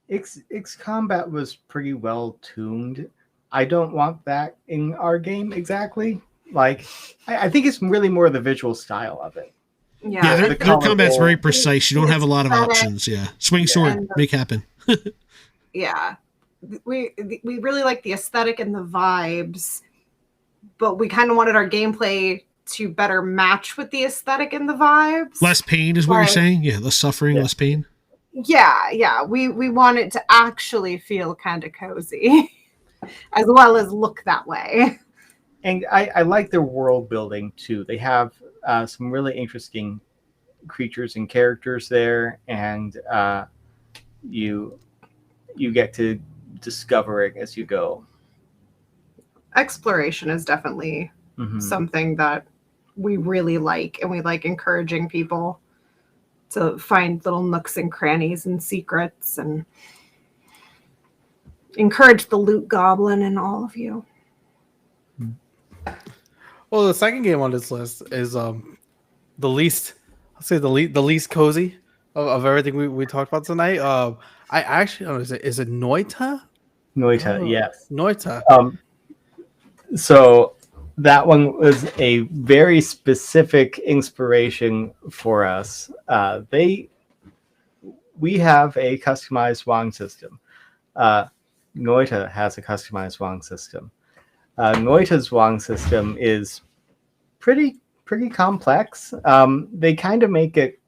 Its combat was pretty well tuned. I don't want that in our game exactly. Like, I think it's really more the visual style of it. Yeah, their combat's very precise. You don't have a lot of options. Yeah, swing sword, make happen. Yeah, we really like the aesthetic and the vibes, but we kind of wanted our gameplay to better match with the aesthetic and the vibes. Less pain is what you're saying? Yeah, less suffering, less pain. Yeah. We want it to actually feel kind of cozy, as well as look that way. And I like their world building too. They have some really interesting creatures and characters there, and you get to discover it as you go. Exploration is definitely something that we really like, and we like encouraging people to find little nooks and crannies and secrets, and encourage the loot goblin in all of you. Well, the second game on this list is the least, I'll say the least cozy of everything we talked about tonight. I actually don't know, is it Noita? Noita, yes. Noita. So that one was a very specific inspiration for us. We have a customized wand system. Noita has a customized wand system. Noita's wand system is pretty complex. They kind of make it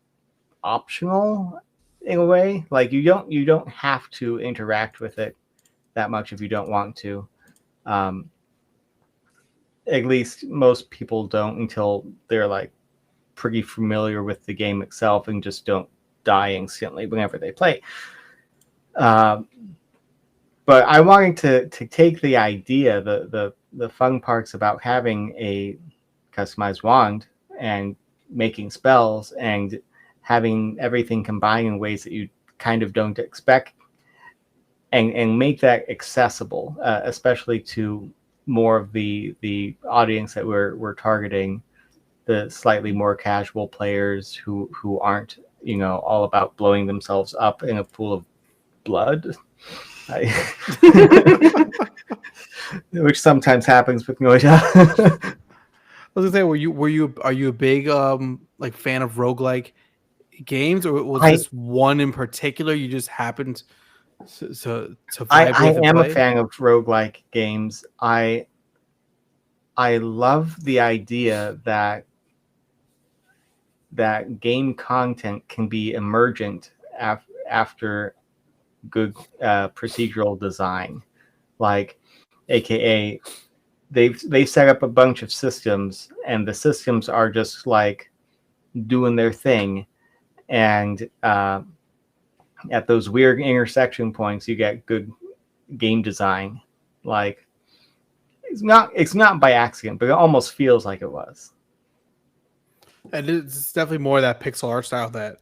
optional in a way. Like you don't have to interact with it that much if you don't want to. At least most people don't until they're like pretty familiar with the game itself and just don't die instantly whenever they play. But I wanted to take the idea, the fun parts about having a customized wand and making spells and having everything combined in ways that you kind of don't expect, and make that accessible, especially to more of the audience that we're targeting, the slightly more casual players who aren't, all about blowing themselves up in a pool of blood. Which sometimes happens with Noita. I was gonna say, are you a big like fan of roguelike games, or was this one in particular you just happened to vibe I with? am a fan of roguelike games. I love the idea that game content can be emergent after good procedural design, like AKA they've set up a bunch of systems, and the systems are just like doing their thing, and at those weird intersection points you get good game design. Like it's not by accident, but it almost feels like it was. And it's definitely more of that pixel art style that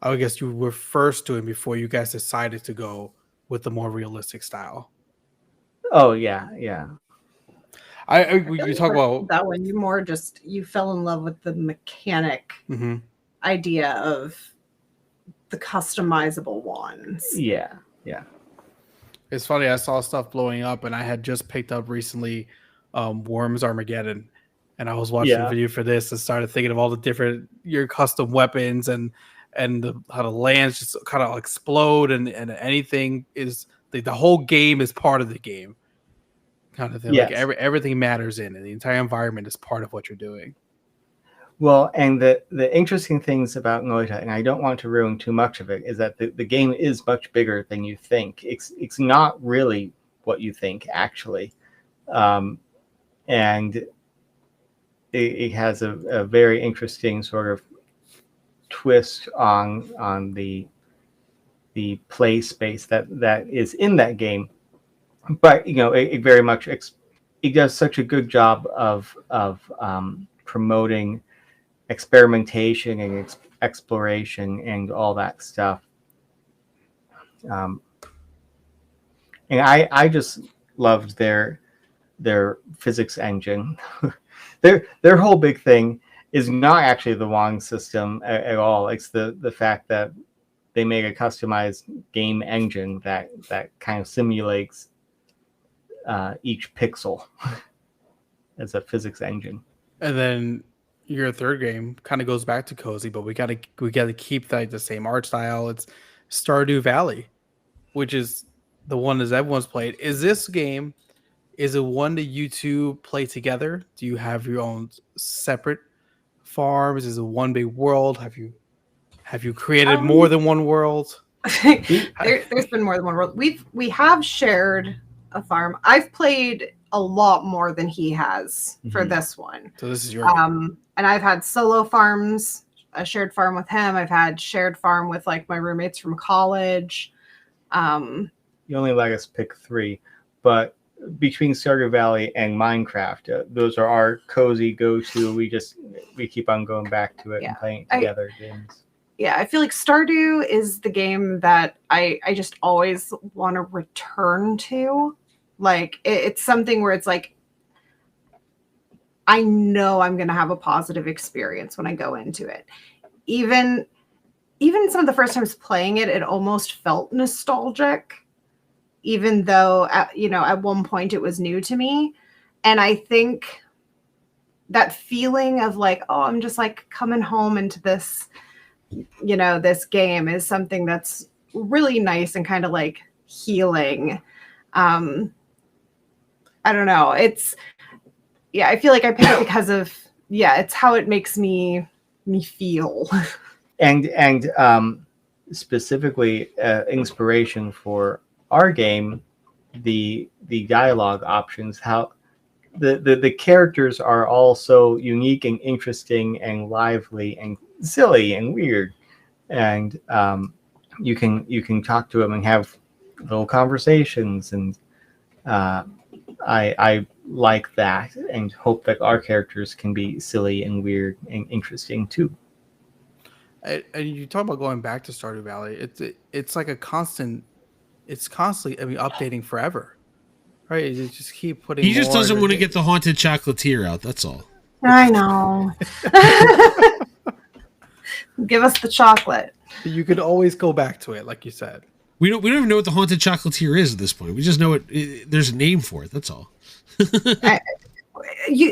I guess you were first doing before you guys decided to go with the more realistic style. Oh yeah. You talk about that one. You fell in love with the mechanic idea of the customizable wands. Yeah. It's funny. I saw stuff blowing up, and I had just picked up recently Worms Armageddon, and I was watching a video for this and started thinking of all the different your custom weapons and how the lands just kind of explode and anything is the whole game is part of the game kind of thing. Yes. Like everything matters in it. The entire environment is part of what you're doing. Well, and the interesting things about Noita, and I don't want to ruin too much of it, is that the game is much bigger than you think. It's not really what you think, actually. And it has a very interesting sort of twist on the play space that is in that game. But it very much it does such a good job of promoting experimentation and exploration and all that stuff. And I just loved their physics engine. Their whole big thing is not actually the wand system at all. It's the fact that they make a customized game engine that kind of simulates each pixel as a physics engine. And then your third game kind of goes back to cozy, but we gotta keep the same art style. It's Stardew Valley, which is the one that everyone's played. Is this game Is it one that you two play together? Do you have your own separate farms? Is it one big world? Have you created more than one world? There's been more than one world. We have shared a farm. I've played a lot more than he has for this one. So this is your and I've had solo farms, a shared farm with him. I've had shared farm with like my roommates from college. You only let us pick 3, but between Stardew Valley and Minecraft, those are our cozy go-to. We keep on going back to it and playing it together games. Yeah, I feel like Stardew is the game that I just always want to return to. Like it's something where it's like I know I'm going to have a positive experience when I go into it. Even some of the first times playing it, it almost felt nostalgic, even though at one point it was new to me. And I think that feeling of like, oh, I'm just like coming home into this, this game is something that's really nice and kind of like healing. I don't know. I feel like I picked it because of, it's how it makes me feel. And specifically inspiration for our game, the dialogue options, how the characters are all so unique and interesting and lively and silly and weird, and you can talk to them and have little conversations, and I like that and hope that our characters can be silly and weird and interesting too. And you talk about going back to Stardew Valley. It's like it's constantly updating forever, right? You just keep putting. He just doesn't want to get the haunted chocolatier out. That's all. I know. Give us the chocolate. You could always go back to it, like you said. We don't even know what the haunted chocolatier is at this point. We just know there's a name for it. That's all.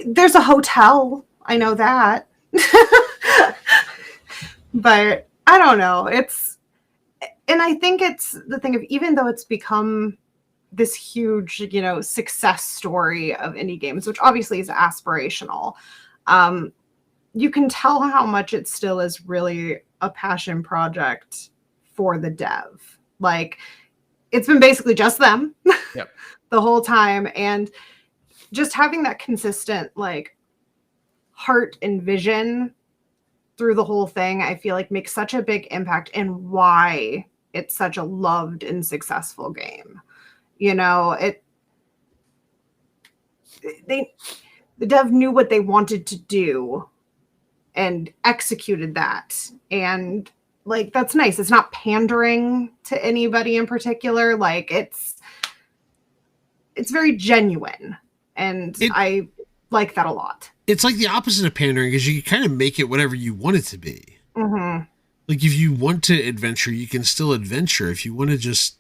There's a hotel. I know that. But I don't know. And I think it's the thing of, even though it's become this huge, success story of indie games, which obviously is aspirational, you can tell how much it still is really a passion project for the dev. Like, it's been basically just them the whole time. And just having that consistent, like, heart and vision through the whole thing, I feel like makes such a big impact in why it's such a loved and successful game. The dev knew what they wanted to do and executed that. And like, that's nice. It's not pandering to anybody in particular. Like, it's very genuine. And I like that a lot. It's like the opposite of pandering, because you can kind of make it whatever you want it to be. Mm-hmm. Like, if you want to adventure, you can still adventure. If you want to just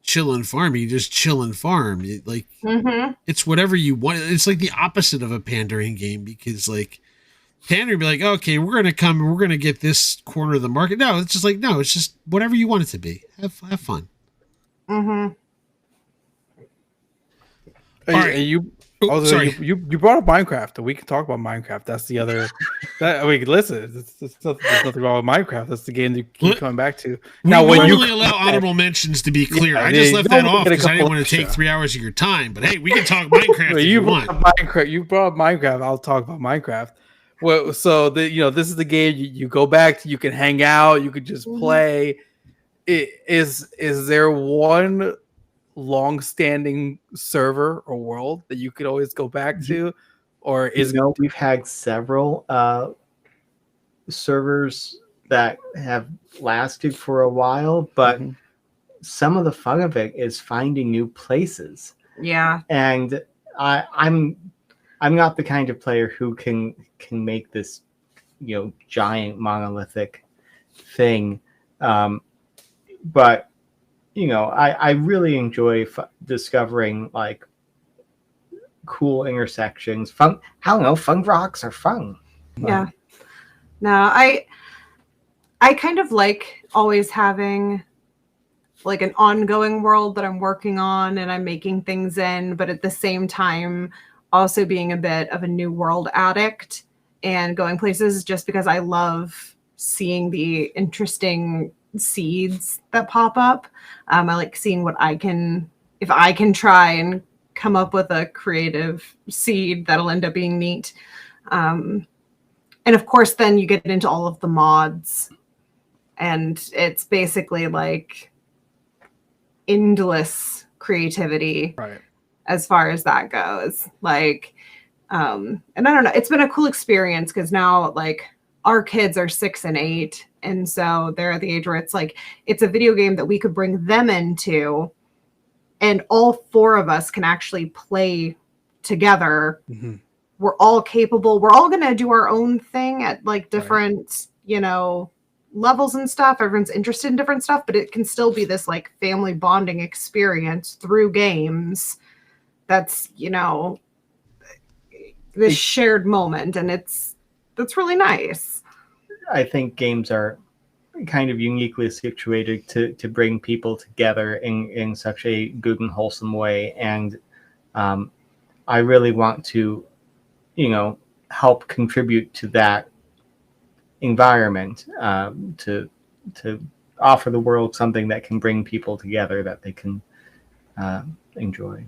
chill and farm, you just chill and farm. It's whatever you want. It's like the opposite of a pandering game, because like pandering be like, okay, we're going to come and we're going to get this corner of the market. No, it's just like, no, it's just whatever you want it to be. Have fun. Mm-hmm. All right. Sorry. You brought up Minecraft, and we can talk about Minecraft. That's the other. Listen, there's nothing wrong with Minecraft. That's the game that keep coming back to. Now, when you allow honorable mentions to be clear, I just left that off because I didn't want to take 3 hours of your time. But hey, we can talk Minecraft if you want. You brought up Minecraft. I'll talk about Minecraft. Well, so this is the game you go back to. You can hang out. You could just play. Is there one long-standing server or world that you could always go back to, or we've had several servers that have lasted for a while, but some of the fun of it is finding new places. And I'm not the kind of player who can make this giant monolithic thing, but I really enjoy discovering like cool intersections. Fun rocks are fun. Yeah. No, I kind of like always having like an ongoing world that I'm working on and I'm making things in, but at the same time also being a bit of a new world addict and going places just because I love seeing the interesting seeds that pop up. I like seeing what if I can try and come up with a creative seed that'll end up being neat. And of course, then you get into all of the mods, and it's basically like endless creativity, Right. as far as that goes. Like, and I don't know, it's been a cool experience because now like our kids are 6 and 8, and so they're at the age where it's like it's a video game that we could bring them into, and all 4 of us can actually play together. Mm-hmm. We're all capable. We're all going to do our own thing at like different, levels and stuff. Everyone's interested in different stuff, but it can still be this like family bonding experience through games. That's, this shared moment, and that's really nice. I think games are kind of uniquely situated to bring people together in such a good and wholesome way. And I really want to, help contribute to that environment, to offer the world something that can bring people together that they can enjoy.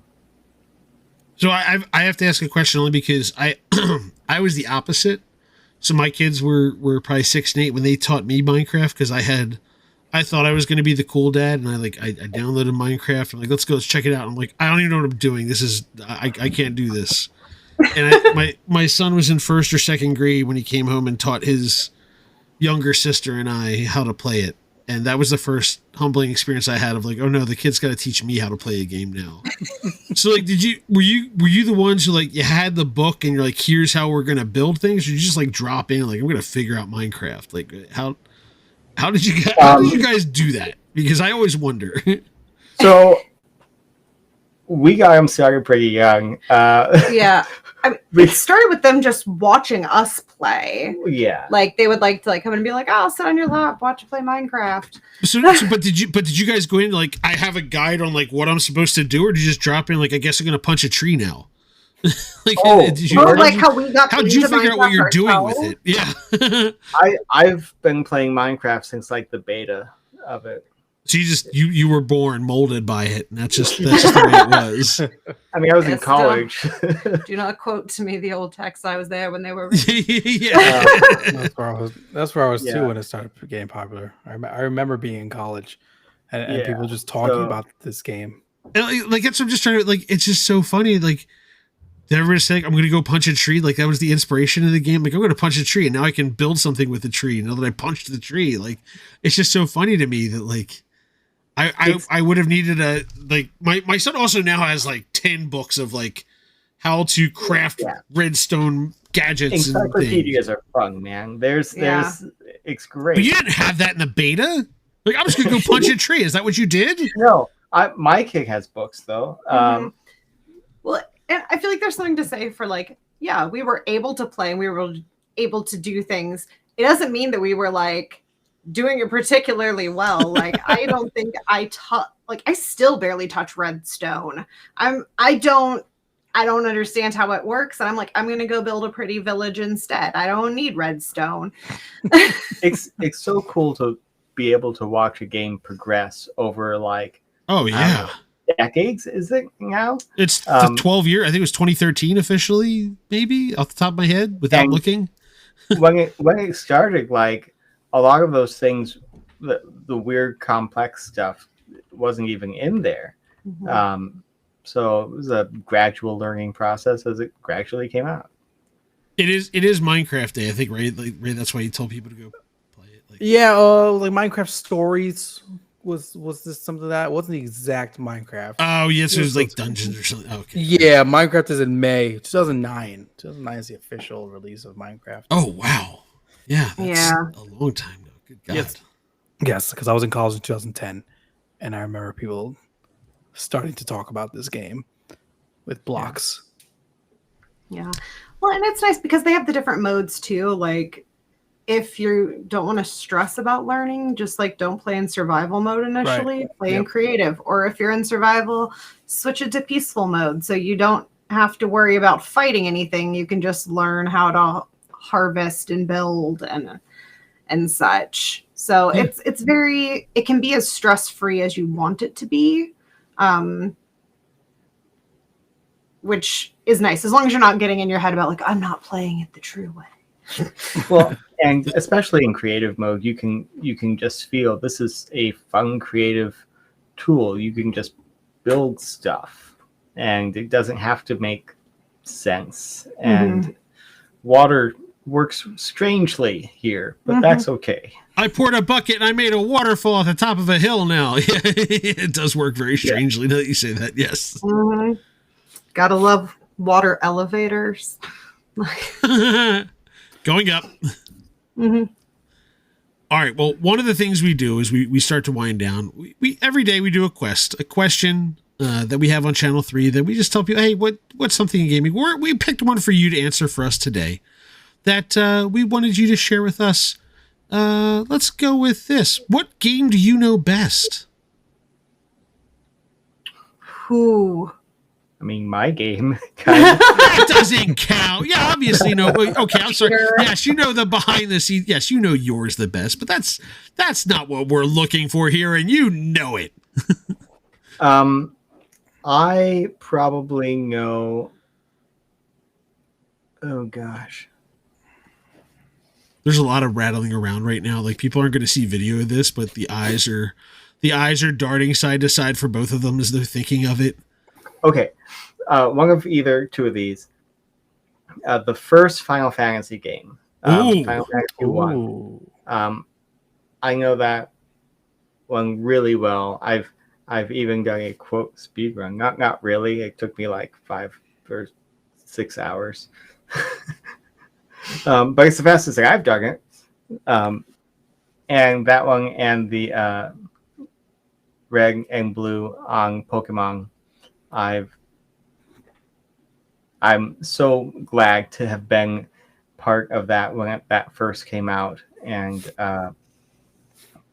So I have to ask a question only because I I was the opposite. So my kids were probably 6 and 8 when they taught me Minecraft, because I thought I was going to be the cool dad, and I downloaded Minecraft. I'm like, let's check it out. I'm like, I don't even know what I'm doing. This is I can't do this. And my son was in 1st or 2nd grade when he came home and taught his younger sister and I how to play it. And that was the first humbling experience I had of like, oh no, the kid's got to teach me how to play a game now. So like, were you the ones who like, you had the book and you're like, here's how we're going to build things? Or you just like drop in, like, I'm going to figure out Minecraft. Like how did you guys do that? Because I always wonder. So we got them started pretty young. Yeah. It started with them just watching us play. Yeah. Like they would like to like come and be like, "Oh, sit on your lap, watch you play Minecraft." So but did you guys go in like, I have a guide on like what I'm supposed to do, or did you just drop in like, I guess I'm gonna punch a tree now? Like, how we got. How'd you figure out what you're doing with it? Yeah. I've been playing Minecraft since like the beta of it. So you were born molded by it, and that's just the way it was. I mean, I was in college. Do not quote to me the old text. I was there when they were. Yeah. That's where I was too when it started getting popular. I remember being in college and people just talking about this game. And like that's what I'm just trying to like. It's just so funny. Like everybody's saying, I'm going to go punch a tree. Like that was the inspiration of the game. Like I'm going to punch a tree, and now I can build something with the tree. Now that I punched the tree, like it's just so funny to me that like. I would have needed my son also now has like 10 books of like how to craft redstone gadgets. Encyclopedias are fun, man. There's it's great. But you didn't have that in the beta? Like I'm just gonna go punch a tree. Is that what you did? No, my kid has books though. Well, and I feel like there's something to say for like, yeah, we were able to play and we were able to do things. It doesn't mean that we were like doing it particularly well. Like I don't think I still barely touch redstone. I don't understand how it works, and I'm like, I'm gonna go build a pretty village instead. I don't need redstone. It's so cool to be able to watch a game progress over like decades. Is it now? It's the 12 year. I think it was 2013 officially, maybe off the top of my head without looking. when it started, like a lot of those things, the weird complex stuff wasn't even in there. Mm-hmm. So it was a gradual learning process as it gradually came out. It is Minecraft Day, I think, right? Like, right, that's why you told people to go play it. Like, like Minecraft Stories was this something that wasn't the exact Minecraft. Oh yes, it was like Dungeons or something. Okay. Yeah, Minecraft is in May 2009. 2009 is the official release of Minecraft. Oh wow. Yeah, that's a long time ago. Good God. Yes, because I was in college in 2010, and I remember people starting to talk about this game with blocks. Yeah. Well, and it's nice because they have the different modes too. Like if you don't want to stress about learning, just like don't play in survival mode initially, play in creative. Or if you're in survival, switch it to peaceful mode so you don't have to worry about fighting anything. You can just learn how to harvest and build and such. So it can be as stress-free as you want it to be. Which is nice, as long as you're not getting in your head about like, I'm not playing it the true way. Well, and especially in creative mode, you can just feel this is a fun creative tool. You can just build stuff, and it doesn't have to make sense. And water works strangely here, but that's okay. I poured a bucket and I made a waterfall at the top of a hill now. It does work very strangely now that you say that. Yes. Gotta love water elevators. Going up. All right. Well, one of the things we do is we start to wind down. We every day we do a question that we have on Channel 3 that we just tell people, hey, what's something in gaming? We picked one for you to answer for us today that we wanted you to share with us. Let's go with this. What game do you know best? Who? I mean, my game. That doesn't count. Yeah, obviously no. Okay, I'm sorry. Yes, you know the behind the scenes. Yes, you know yours the best, but that's not what we're looking for here, and you know it. I probably know. Oh gosh. There's a lot of rattling around right now. Like people aren't going to see video of this, but the eyes are darting side to side for both of them as they're thinking of it. Okay, one of either two of these. The first Final Fantasy game, Final Fantasy 1. I know that one really well. I've even done a quote speed run. Not really. It took me like 5 or 6 hours. But it's the fastest thing I've done it. And that one and the red and blue on Pokemon. I'm so glad to have been part of that when that first came out, and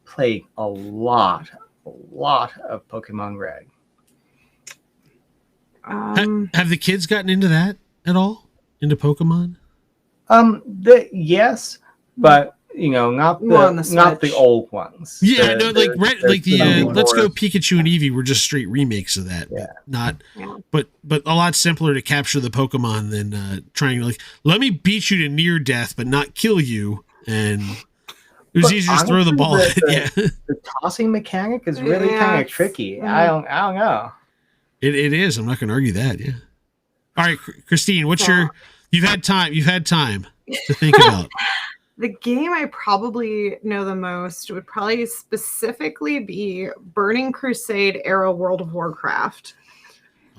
played a lot of Pokemon Red. Have the kids gotten into that at all? Into Pokemon? Yes, but not the old ones. Yeah, like Let's Go Pikachu and Eevee were just straight remakes of that. Yeah. But a lot simpler to capture the Pokemon than trying to let me beat you to near death but not kill you. And it was easier to throw the ball at it. The tossing mechanic is really kind of tricky. I don't know. It is. I'm not going to argue that. Yeah. All right, Christine, you've had time to think about. The game I probably know the most would probably specifically be Burning Crusade era World of Warcraft.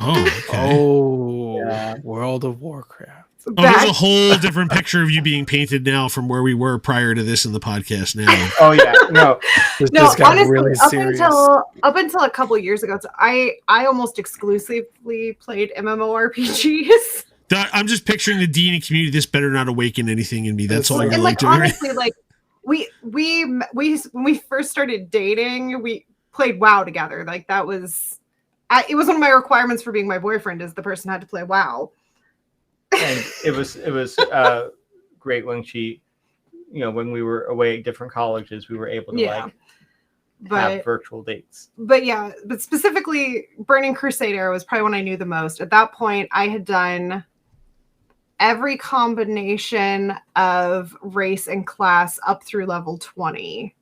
Oh, okay. World of Warcraft. There's a whole different picture of you being painted now from where we were prior to this in the podcast now. Oh yeah, no. This got honestly, really serious. Up until a couple years ago, I almost exclusively played MMORPGs. I'm just picturing the D&D community. This better not awaken anything in me. That's all you're like doing. Honestly, like we when we first started dating, we played WoW together. Like that was, it was one of my requirements for being my boyfriend is the person had to play WoW. And it was great when she, when we were away at different colleges, we were able to have virtual dates. But specifically Burning Crusade era was probably when I knew the most. At that point, I had done every combination of race and class up through level 20.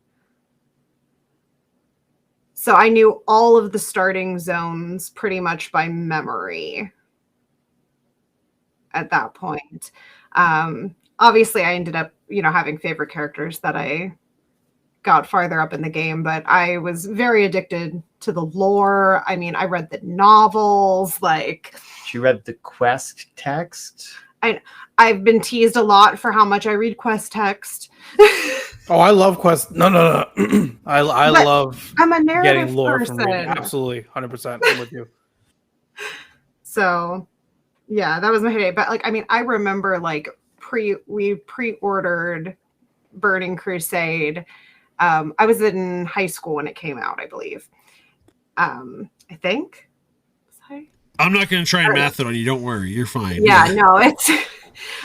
So I knew all of the starting zones pretty much by memory at that point. Obviously, I ended up, having favorite characters that I got farther up in the game, but I was very addicted to the lore. I mean, I read the novels. She read the quest text. I've been teased a lot for how much I read quest text. Oh, I love quest. No. I love. I'm a narrative getting lore person. from reading. Absolutely, 100%. I'm with you. So, yeah, that was my heyday. But I remember we pre-ordered Burning Crusade. I was in high school when it came out, I believe. I think. I'm not going to try and math it on you. Don't worry. You're fine. Yeah, no, it's.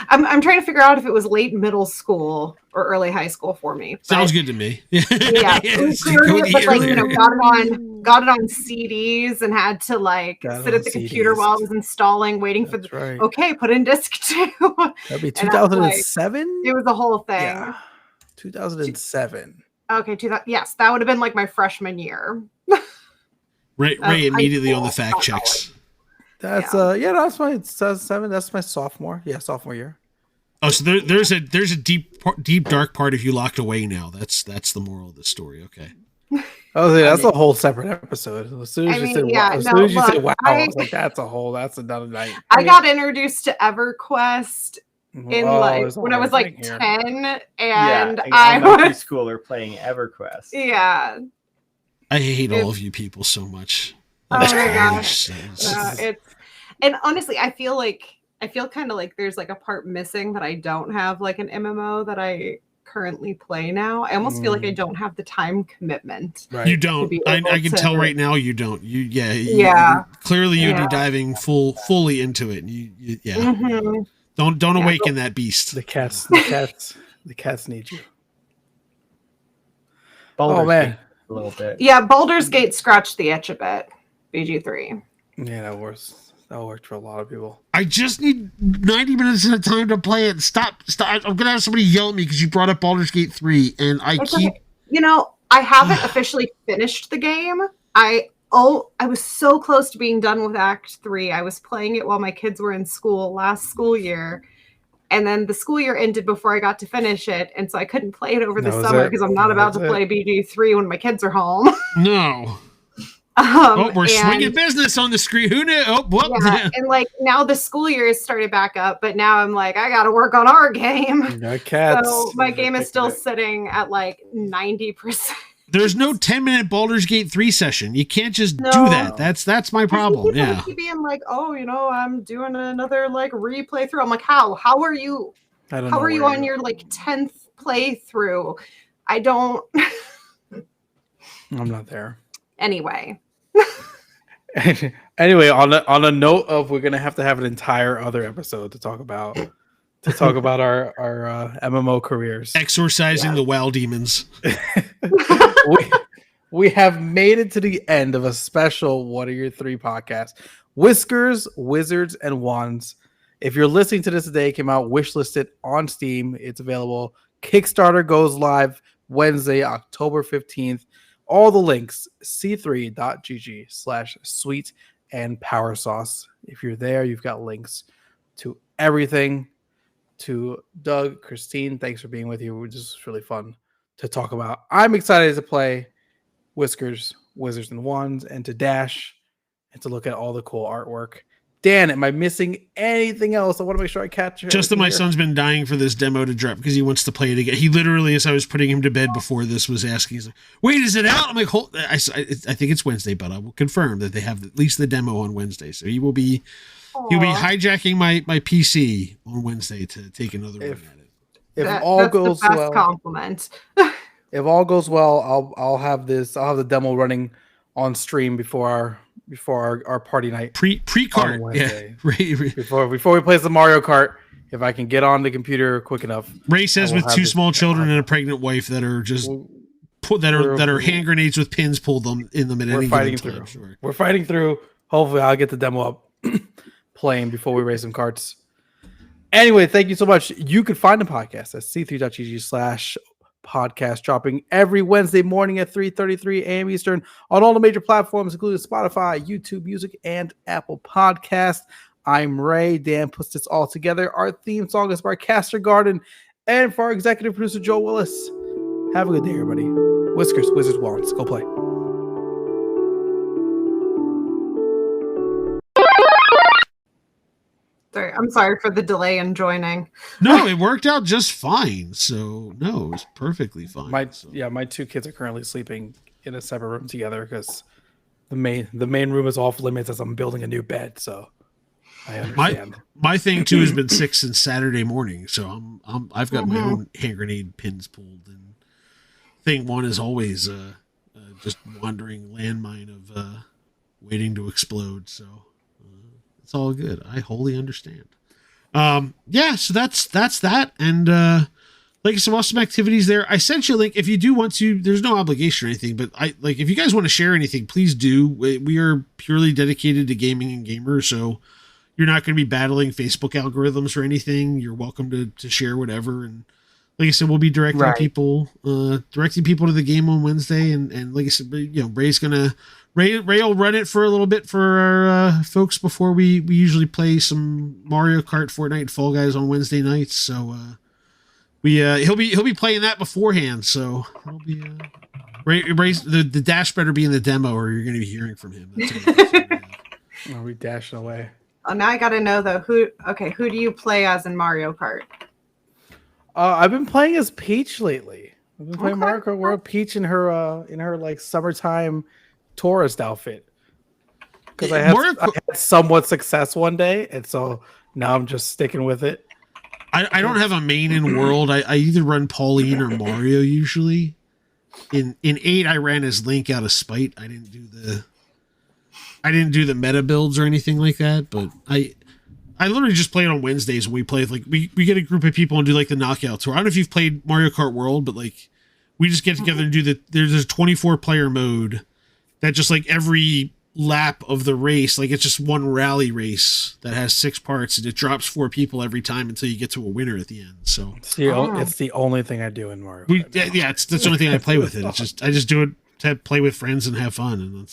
I'm trying to figure out if it was late middle school or early high school for me. Sounds good to me. Yeah, got it on CDs and had to sit at the computer while I was installing, waiting for the. Right. Okay, put in disc 2. That'd be 2007. It was a whole thing. Yeah. 2007. Okay, yes, that would have been my freshman year. Ray immediately on the fact checks. That's that's my 2007. That's my sophomore. Yeah, sophomore year. Oh, so there's a deep dark part of you locked away now. That's the moral of the story. Okay. Oh, yeah, that's a whole separate episode. As soon as you said wow, I was like, that's another night. I got introduced to EverQuest in when I was 10, and I was schooler playing EverQuest. Yeah. I hate all of you people so much. Oh my gosh. And honestly, I feel kind of like there's a part missing that I don't have an MMO that I currently play now. I almost feel like I don't have the time commitment. Right. You don't. I can tell right now you don't. Clearly you'd be diving fully into it. Mm-hmm. Don't awaken that beast. The cats need you. Baldur's Gate a little bit. Yeah, Baldur's Gate scratched the itch a bit. BG3. Yeah, that worked for a lot of people. I just need 90 minutes at a time to play it. Stop. I'm gonna have somebody yell at me because you brought up Baldur's Gate 3, and I haven't officially finished the game. I was so close to being done with Act 3. I was playing it while my kids were in school last school year. And then the school year ended before I got to finish it. And so I couldn't play it over the summer because I'm not about to play BG3 when my kids are home. No. We're swinging business on the screen. Who knew? Yeah, and now the school year has started back up, but now I'm I got to work on our game. So my game is still sitting at 90%. There's no 10-minute Baldur's Gate 3 session. You can't just do that. That's my problem. Yeah. Being I'm doing another replay through. I'm how are you? How are you on your 10th playthrough? I don't. I'm not there. Anyway. Anyway, on a note of we're gonna have to have an entire other episode to talk about our MMO careers, exorcising the WoW demons. we have made it to the end of a special What Are Your Three podcast. Whiskers, Wizards, and Wands. If you're listening to this today, it came out wishlisted on Steam. It's available. Kickstarter goes live Wednesday, October 15th. All the links, c3.gg/sweet and power sauce. If you're there, you've got links to everything. To Doug, Christine, thanks for being with you. This is really fun to talk about. I'm excited to play Whiskers, Wizards, and Wands, and to Dash and to look at all the cool artwork. Dan, am I missing anything else? I want to make sure I catch it. Just that my son's been dying for this demo to drop because he wants to play it again. He literally, as I was putting him to bed before this, was asking, he's like, wait, is it out? I'm like, I think it's Wednesday, but I will confirm that they have at least the demo on Wednesday. So he will be hijacking my PC on Wednesday to take another run at it. If all goes the best well, compliment. If all goes well, I'll have the demo running on stream before our party night pre-cart. Yeah. Before we play some Mario Kart, if I can get on the computer quick enough. Ray says with two small children and a pregnant wife that are just that are hand grenades with pins pulled in them at any given time. Sure. We're fighting through. Hopefully I'll get the demo up playing before we race some carts. Anyway, thank you so much. You can find the podcast at c3.gg/podcast, dropping every Wednesday morning at 3:33 a.m. Eastern on all the major platforms, including Spotify, YouTube Music, and Apple Podcast. I'm Ray. Dan puts this all together. Our theme song is by Caster Garden, and for our executive producer, Joe Willis. Have a good day, everybody. Whiskers, Wizards, Wands. Go play. I'm sorry for the delay in joining. No, it worked out just fine. So no, it was perfectly fine. My two kids are currently sleeping in a separate room together because the main room is off limits as I'm building a new bed. So I understand. My thing too has been 6 since Saturday morning, so I've got my own hand grenade pins pulled, and thing 1 is always just wandering landmine of waiting to explode. So it's all good. I wholly understand. Yeah, so that's that, and like some awesome activities there. I sent you a link if you do want to. There's no obligation or anything, but if you guys want to share anything, please do. We are purely dedicated to gaming and gamers, so you're not going to be battling Facebook algorithms or anything. You're welcome to share whatever. And like I said, we'll be directing people to the game on Wednesday. And like I said, Ray will run it for a little bit for our folks before we usually play some Mario Kart, Fortnite, and Fall Guys on Wednesday nights. So he'll be playing that beforehand. So it'll be Ray's the dash better be in the demo, or you're going to be hearing from him. Are we dashing away? Oh, now I got to know though. Who do you play as in Mario Kart? I've been playing as Peach lately. I've been playing Mario Kart World Peach in her like summertime tourist outfit. Because I had somewhat success one day, and so now I'm just sticking with it. I don't have a main in World. I either run Pauline or Mario usually. In 8, I ran as Link out of spite. I didn't do the meta builds or anything like that, but I literally just play it on Wednesdays when we play. Like we get a group of people and do like the knockout tour. I don't know if you've played Mario Kart World, but like we just get together and do there's a 24 player mode that just like every lap of the race, like it's just one rally race that has 6 parts, and it drops 4 people every time until you get to a winner at the end. So it's the only thing I do in Mario Kart. That's the only thing I play with it. It's I just do it to play with friends and have fun, and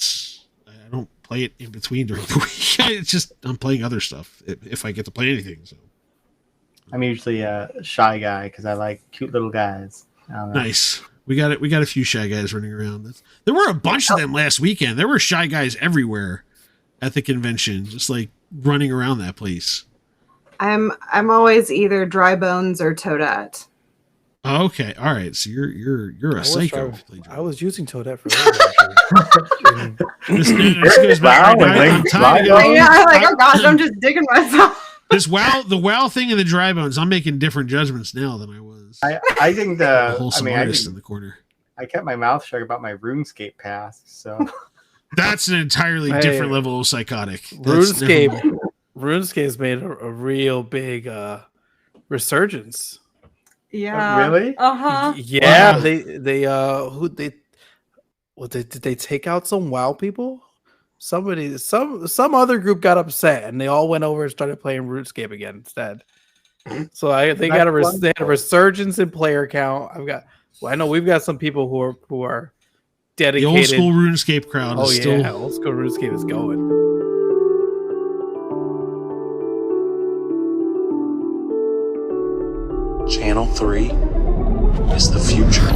I don't play it in between during the week. It's just I'm playing other stuff if I get to play anything. So I'm usually a shy guy because I like cute little guys. Nice. We got a few shy guys running around. There were a bunch of them last weekend. There were shy guys everywhere at the convention, just like running around that place. I'm always either Dry Bones or Toadette. Okay, all right. So you're a psycho. I was using Toadette for that. This goes back oh gosh, I'm just digging myself. The WoW thing and the Dry Bones. I'm making different judgments now than I was. I think the wholesome artist in the corner. I kept my mouth shut about my RuneScape past, so that's an entirely different level of psychotic. RuneScape's made a real big resurgence. Yeah. Really? Yeah. Wow. Did they take out some WoW people? Some other group got upset and they all went over and started playing RuneScape again instead. So they had a resurgence in player count. I know we've got some people who are dedicated. The old school RuneScape crowd. Old school RuneScape is going. Channel 3 is the future.